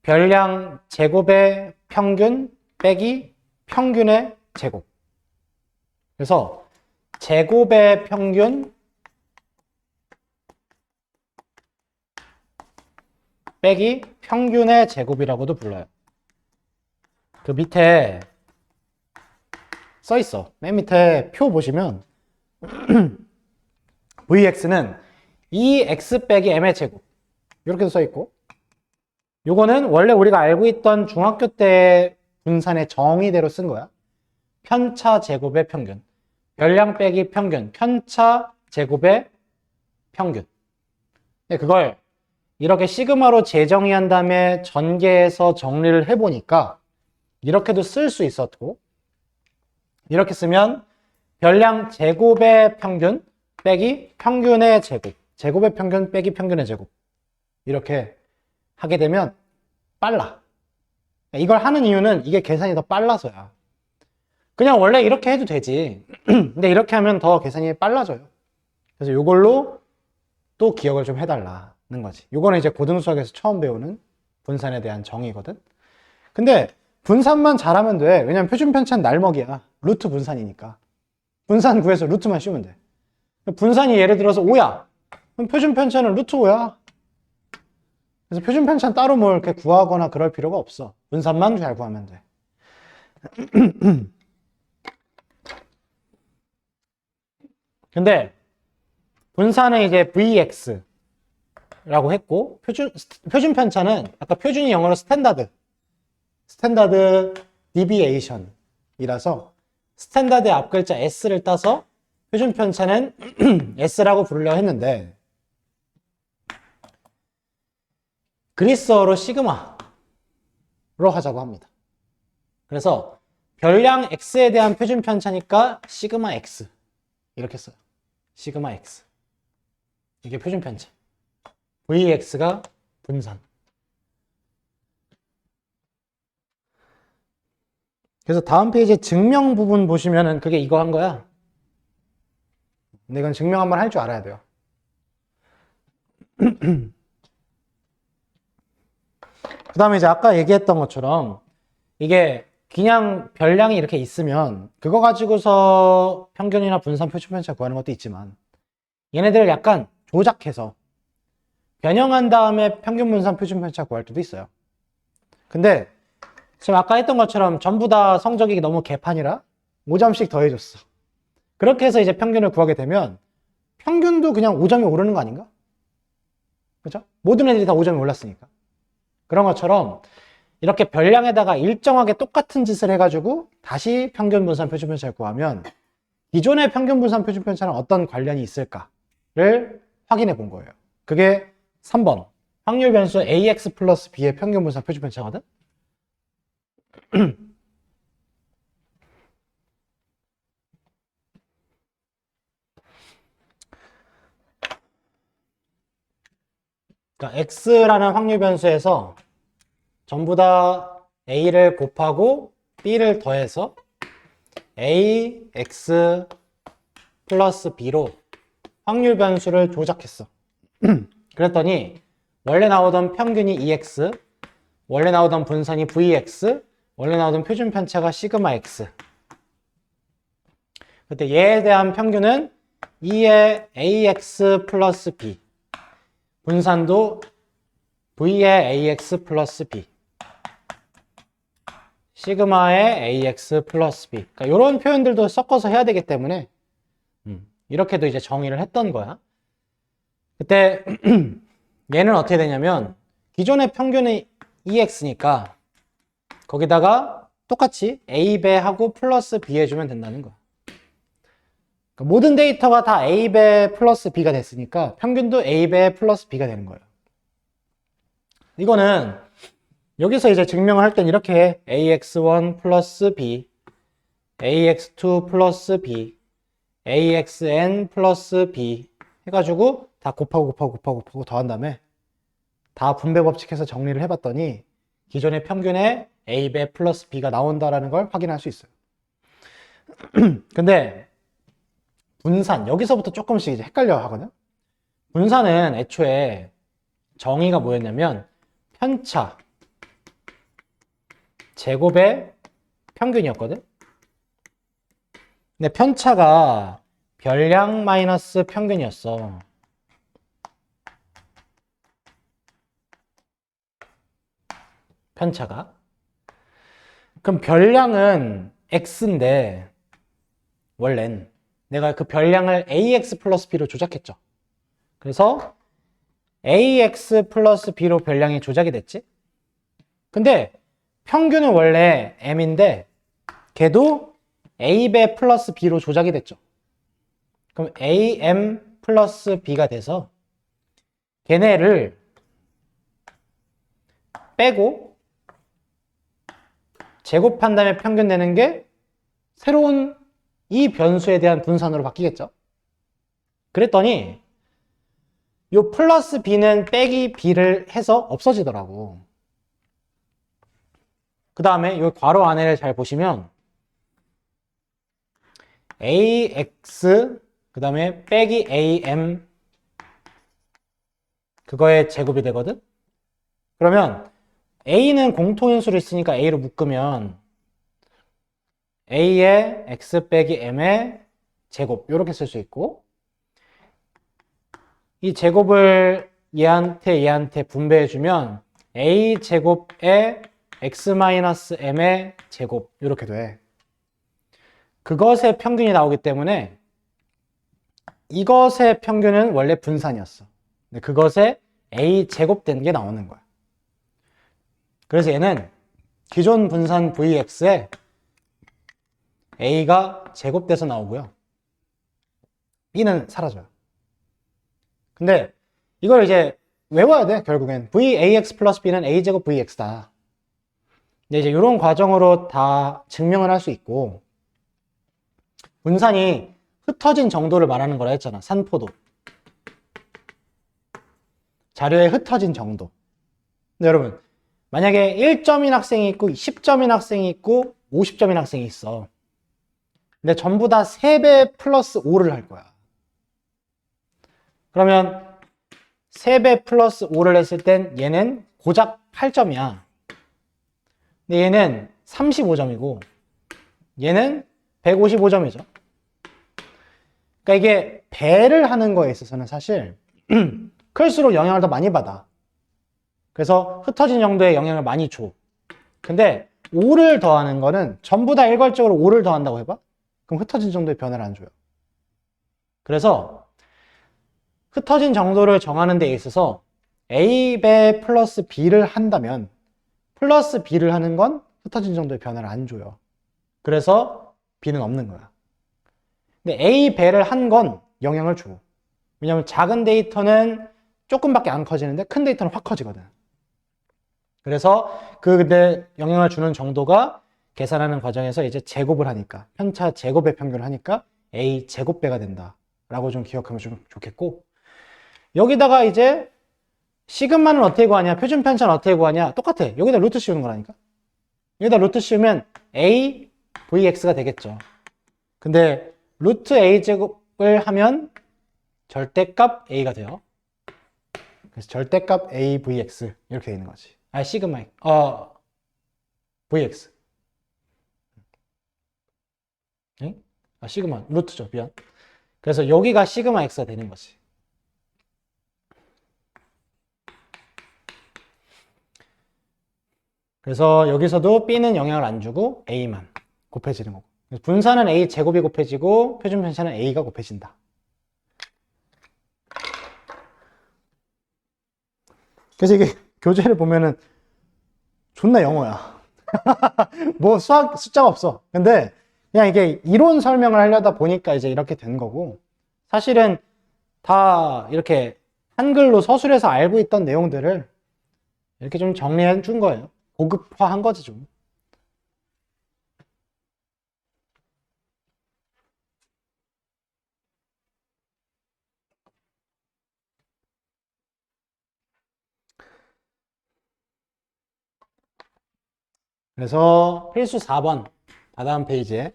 별량 제곱의 평균 빼기 평균의 제곱. 그래서 제곱의 평균 빼기 평균의 제곱이라고도 불러요. 그 밑에 써 있어. 맨 밑에 표 보시면 vx는 2x 빼기 m의 제곱 이렇게도 써 있고, 요거는 원래 우리가 알고 있던 중학교 때 분산의 정의대로 쓴 거야. 편차 제곱의 평균, 별량 빼기 평균, 편차 제곱의 평균. 그걸 이렇게 시그마로 재정의한 다음에 전개해서 정리를 해보니까 이렇게도 쓸 수 있었고, 이렇게 쓰면 별량 제곱의 평균 빼기 평균의 제곱, 제곱의 평균 빼기 평균의 제곱, 이렇게 하게 되면 빨라. 이걸 하는 이유는 이게 계산이 더 빨라서야. 그냥 원래 이렇게 해도 되지. 근데 이렇게 하면 더 계산이 빨라져요. 그래서 이걸로 또 기억을 좀 해달라는 거지. 이거는 이제 고등수학에서 처음 배우는 분산에 대한 정의거든. 근데 분산만 잘하면 돼. 왜냐면 표준편차는 날먹이야. 루트 분산이니까. 분산 구해서 루트만 씌우면 돼. 분산이 예를 들어서 5야. 그럼 표준편차는 루트 5야. 그래서 표준편차는 따로 뭘 이렇게 구하거나 그럴 필요가 없어. 분산만 잘 구하면 돼. 근데 분산은 이제 Vx라고 했고, 표준편차는 아까 표준이 영어로 스탠다드 디비에이션이라서 스탠다드의 앞글자 S를 따서 표준편차는 S라고 부르려고 했는데, 그리스어로 시그마로 하자고 합니다. 그래서 별량 x에 대한 표준 편차니까 시그마 x 이렇게 써요. 시그마 x. 이게 표준 편차. vx가 분산. 그래서 다음 페이지에 증명 부분 보시면은 그게 이거 한 거야. 근데 이건 증명 한번 할 줄 알아야 돼요. 그 다음에 이제 아까 얘기했던 것처럼 이게 그냥 별량이 이렇게 있으면 그거 가지고서 평균이나 분산 표준 편차 구하는 것도 있지만 얘네들을 약간 조작해서 변형한 다음에 평균 분산 표준 편차 구할 때도 있어요. 근데 지금 아까 했던 것처럼 전부 다 성적이 너무 개판이라 5점씩 더해줬어. 그렇게 해서 이제 평균을 구하게 되면 평균도 그냥 5점이 오르는 거 아닌가? 그죠? 모든 애들이 다 5점이 올랐으니까. 그런 것처럼 이렇게 별량에다가 일정하게 똑같은 짓을 해가지고 다시 평균 분산 표준 편차를 구하면 기존의 평균 분산 표준 편차랑 어떤 관련이 있을까를 확인해 본 거예요. 그게 3번 확률 변수 ax 플러스 b의 평균 분산 표준 편차거든? 그러니까 x라는 확률 변수에서 전부 다 a를 곱하고 b를 더해서 ax 플러스 b로 확률 변수를 조작했어. 그랬더니 원래 나오던 평균이 2x, 원래 나오던 분산이 vx, 원래 나오던 표준 편차가 시그마 x. 그때 얘에 대한 평균은 2의 ax 플러스 b, 분산도 v의 ax 플러스 b, 시그마의 ax 플러스 b. 그러니까 이런 표현들도 섞어서 해야 되기 때문에 이렇게도 이제 정의를 했던 거야. 그때 얘는 어떻게 되냐면 기존의 평균이 2x니까 거기다가 똑같이 a배하고 플러스 b 해주면 된다는 거야. 그러니까 모든 데이터가 다 a배 플러스 b가 됐으니까 평균도 a배 플러스 b가 되는 거예요. 이거는 여기서 이제 증명을 할 땐 이렇게 해. ax1 플러스 b, ax2 플러스 b, axn 플러스 b 해가지고 다 곱하고 더한 다음에 다 분배 법칙해서 정리를 해봤더니 기존의 평균에 a배 플러스 b가 나온다라는 걸 확인할 수 있어요. 근데 분산, 여기서부터 조금씩 이제 헷갈려 하거든. 분산은 애초에 정의가 뭐였냐면 편차 제곱의 평균이었거든. 근데 편차가 별량 마이너스 평균이었어. 편차가. 그럼 별량은 x인데 원래는 내가 그 별량을 ax 플러스 b로 조작했죠. 그래서 ax 플러스 b로 별량이 조작이 됐지. 근데 평균은 원래 m인데 걔도 a배 플러스 b로 조작이 됐죠. 그럼 am 플러스 b가 돼서 걔네를 빼고 제곱한 다음에 평균 내는 게 새로운 이 변수에 대한 분산으로 바뀌겠죠. 그랬더니 요 플러스 b는 빼기 b를 해서 없어지더라고. 그 다음에 요 괄호 안에를 잘 보시면 ax 그 다음에 빼기 am 그거의 제곱이 되거든. 그러면 a는 공통인수로 있으니까 a로 묶으면 a의 x 빼기 m의 제곱 이렇게 쓸 수 있고, 이 제곱을 얘한테 분배해주면 a 제곱에 x-m의 제곱 이렇게 돼. 그것의 평균이 나오기 때문에 이것의 평균은 원래 분산이었어. 근데 그것에 a 제곱된 게 나오는 거야. 그래서 얘는 기존 분산 vx에 a가 제곱돼서 나오고요. b는 사라져요. 근데 이걸 이제 외워야 돼. 결국엔 vax 플러스 b는 a제곱 vx다. 근데 이제 이런 과정으로 다 증명을 할 수 있고, 분산이 흩어진 정도를 말하는 거라 했잖아. 산포도. 자료에 흩어진 정도. 근데 여러분, 만약에 1점인 학생이 있고 10점인 학생이 있고 50점인 학생이 있어. 근데 전부 다 3배 플러스 5를 할 거야. 그러면 3배 플러스 5를 했을 땐 얘는 고작 8점이야. 근데 얘는 35점이고 얘는 155점이죠. 그러니까 이게 배를 하는 거에 있어서는 사실 클수록 영향을 더 많이 받아. 그래서 흩어진 정도의 영향을 많이 줘. 근데 5를 더하는 거는 전부 다 일괄적으로 5를 더한다고 해봐? 그럼 흩어진 정도의 변화를 안 줘요. 그래서 흩어진 정도를 정하는 데 있어서 A배 플러스 B를 한다면 플러스 B를 하는 건 흩어진 정도의 변화를 안 줘요. 그래서 B는 없는 거야. 근데 A배를 한 건 영향을 줘. 왜냐면 작은 데이터는 조금밖에 안 커지는데 큰 데이터는 확 커지거든. 그래서 근데 영향을 주는 정도가 계산하는 과정에서 이제 제곱을 하니까 편차 제곱의 평균을 하니까 A 제곱배가 된다 라고 좀 기억하면 좀 좋겠고, 여기다가 이제 시그마는 어떻게 구하냐, 표준 편차는 어떻게 구하냐, 똑같아. 여기다 루트 씌우는 거라니까. 여기다 루트 씌우면 A VX가 되겠죠. 근데 루트 A 제곱을 하면 절대값 A가 돼요. 그래서 절대값 A VX 이렇게 되어 있는 거지. 시그마 VX. 응? 시그마 루트죠. 미안. 그래서 여기가 시그마 X가 되는 거지. 그래서 여기서도 B는 영향을 안 주고 A만 곱해지는 거고. 분산은 A 제곱이 곱해지고 표준 편차는 A가 곱해진다. 그래서 이게 교재를 보면은 존나 영어야. 뭐 수학 숫자가 없어. 근데 그냥 이게 이론 설명을 하려다 보니까 이제 이렇게 된 거고, 사실은 다 이렇게 한글로 서술해서 알고 있던 내용들을 이렇게 좀 정리해 준 거예요. 고급화한 거지 좀. 그래서 필수 4번 다다음 페이지에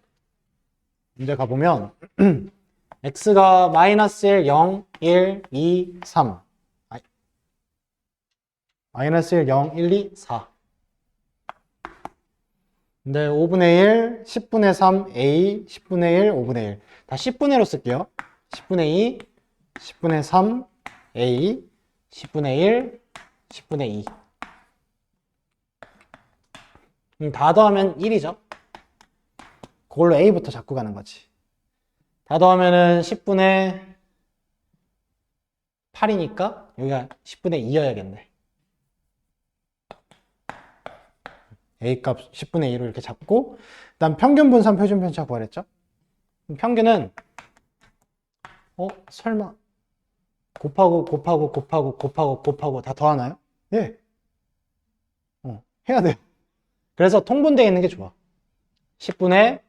문제 가보면 x가 마이너스 1, 0, 1, 2, 3 마이너스 1, 0, 1, 2, 4 근데 5분의 1, 10분의 3, a, 10분의 1, 5분의 1 다 10분의 1로 쓸게요. 10분의 2, 10분의 3, a, 10분의 1, 10분의 2 다 더하면 1이죠. 그걸로 a부터 잡고 가는 거지. 다 더하면은 10분의 8이니까 여기가 10분의 2여야겠네. A값 10분의 2로 이렇게 잡고, 그 다음 평균 분산 표준 편차 구하랬죠? 평균은 설마 곱하고 다 더하나요? 예. 해야 돼요. 그래서 통분되어 있는 게 좋아. 10분의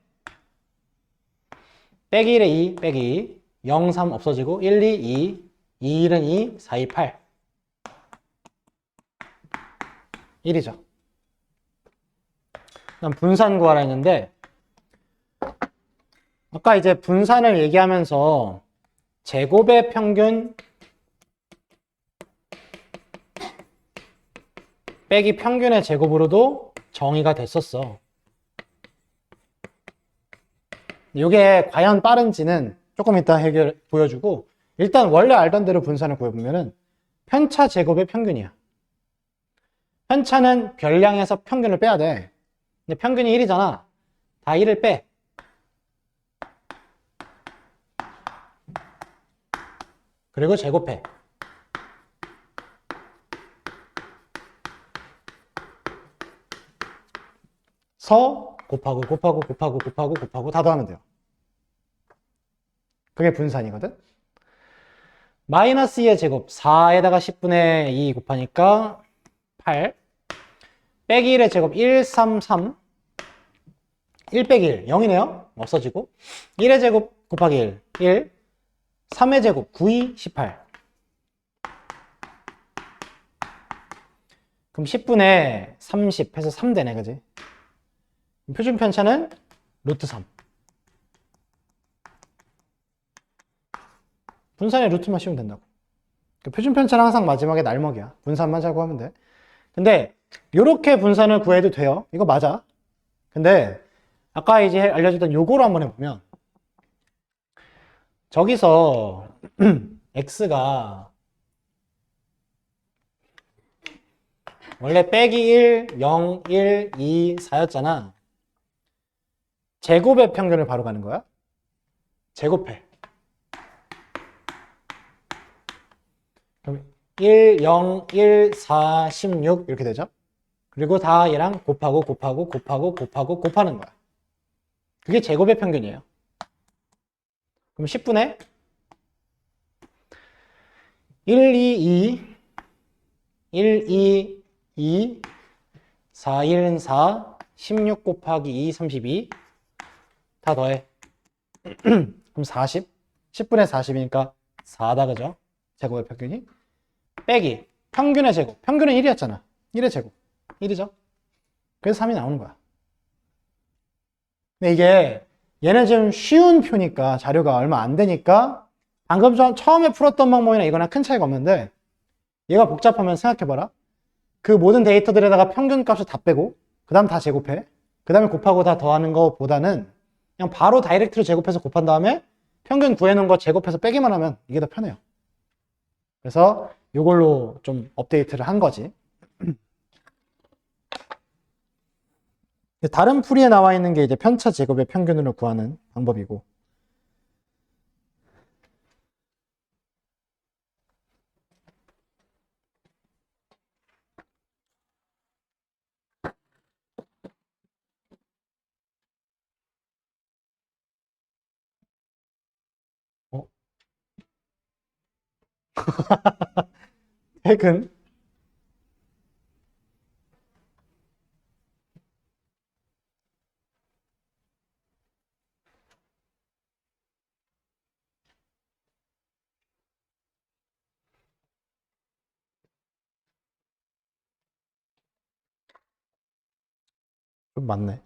빼기 1에 2 빼기 0, 3 없어지고 1, 2, 2 2, 1은 2, 4, 2, 8 1이죠. 그다음 분산 구하라 했는데, 아까 이제 분산을 얘기하면서 제곱의 평균 빼기 평균의 제곱으로도 정의가 됐었어. 이게 과연 빠른지는 조금 이따 보여주고, 일단 원래 알던 대로 분산을 구해보면은 편차 제곱의 평균이야. 편차는 별량에서 평균을 빼야 돼. 근데 평균이 1이잖아. 다 1을 빼. 그리고 제곱해. 서 곱하고 다 더하면 돼요. 그게 분산이거든. 마이너스 2의 제곱 4에다가 10분의 2 곱하니까 8. 빼기 1의 제곱 133 1 빼기 1 0이네요. 없어지고 1의 제곱 곱하기 1 3의 제곱 9, 2, 18 그럼 10분의 30 해서 3 되네, 그지? 표준 편차는 루트 3 분산의 루트만 씌우면 된다고. 표준 편차는 항상 마지막에 날먹이야. 분산만 잘 구하면 돼. 근데 이렇게 분산을 구해도 돼요. 이거 맞아. 근데 아까 이제 알려줬던 요거로 한번 해보면 저기서 x가 원래 빼기 1, 0, 1, 2, 4였잖아. 제곱의 평균을 바로 가는 거야. 제곱해. 그럼 1, 0, 1, 4, 16 이렇게 되죠. 그리고 다 얘랑 곱하고 곱하는 거야. 그게 제곱의 평균이에요. 그럼 10분의 1, 2, 2 4, 1, 4 16 곱하기 2, 32 다 더해. 그럼 40 10분의 40이니까 4다, 그죠? 제곱의 평균이 빼기 평균의 제곱, 평균은 1이었잖아. 1의 제곱 1이죠. 그래서 3이 나오는 거야. 근데 이게 얘는 좀 쉬운 표니까, 자료가 얼마 안 되니까 방금 전 처음에 풀었던 방법이나 이거랑 큰 차이가 없는데, 얘가 복잡하면 생각해봐라. 그 모든 데이터들에다가 평균 값을 다 빼고 그 다음 다 제곱해. 그 다음에 곱하고 다 더하는 것보다는 그냥 바로 다이렉트로 제곱해서 곱한 다음에 평균 구해놓은 거 제곱해서 빼기만 하면 이게 더 편해요. 그래서 이걸로 좀 업데이트를 한 거지. 다른 풀이에 나와 있는 게 이제 편차 제곱의 평균으로 구하는 방법이고, 어? 핵은 좀 많네.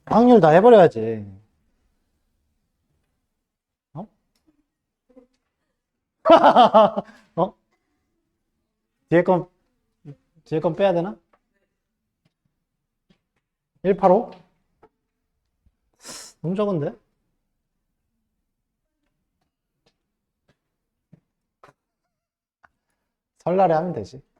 확률 다 해버려야지. 어? 어? 뒤에 건, 뒤에 건 빼야 되나? 185? 너무 적은데? 설날에 하면 되지.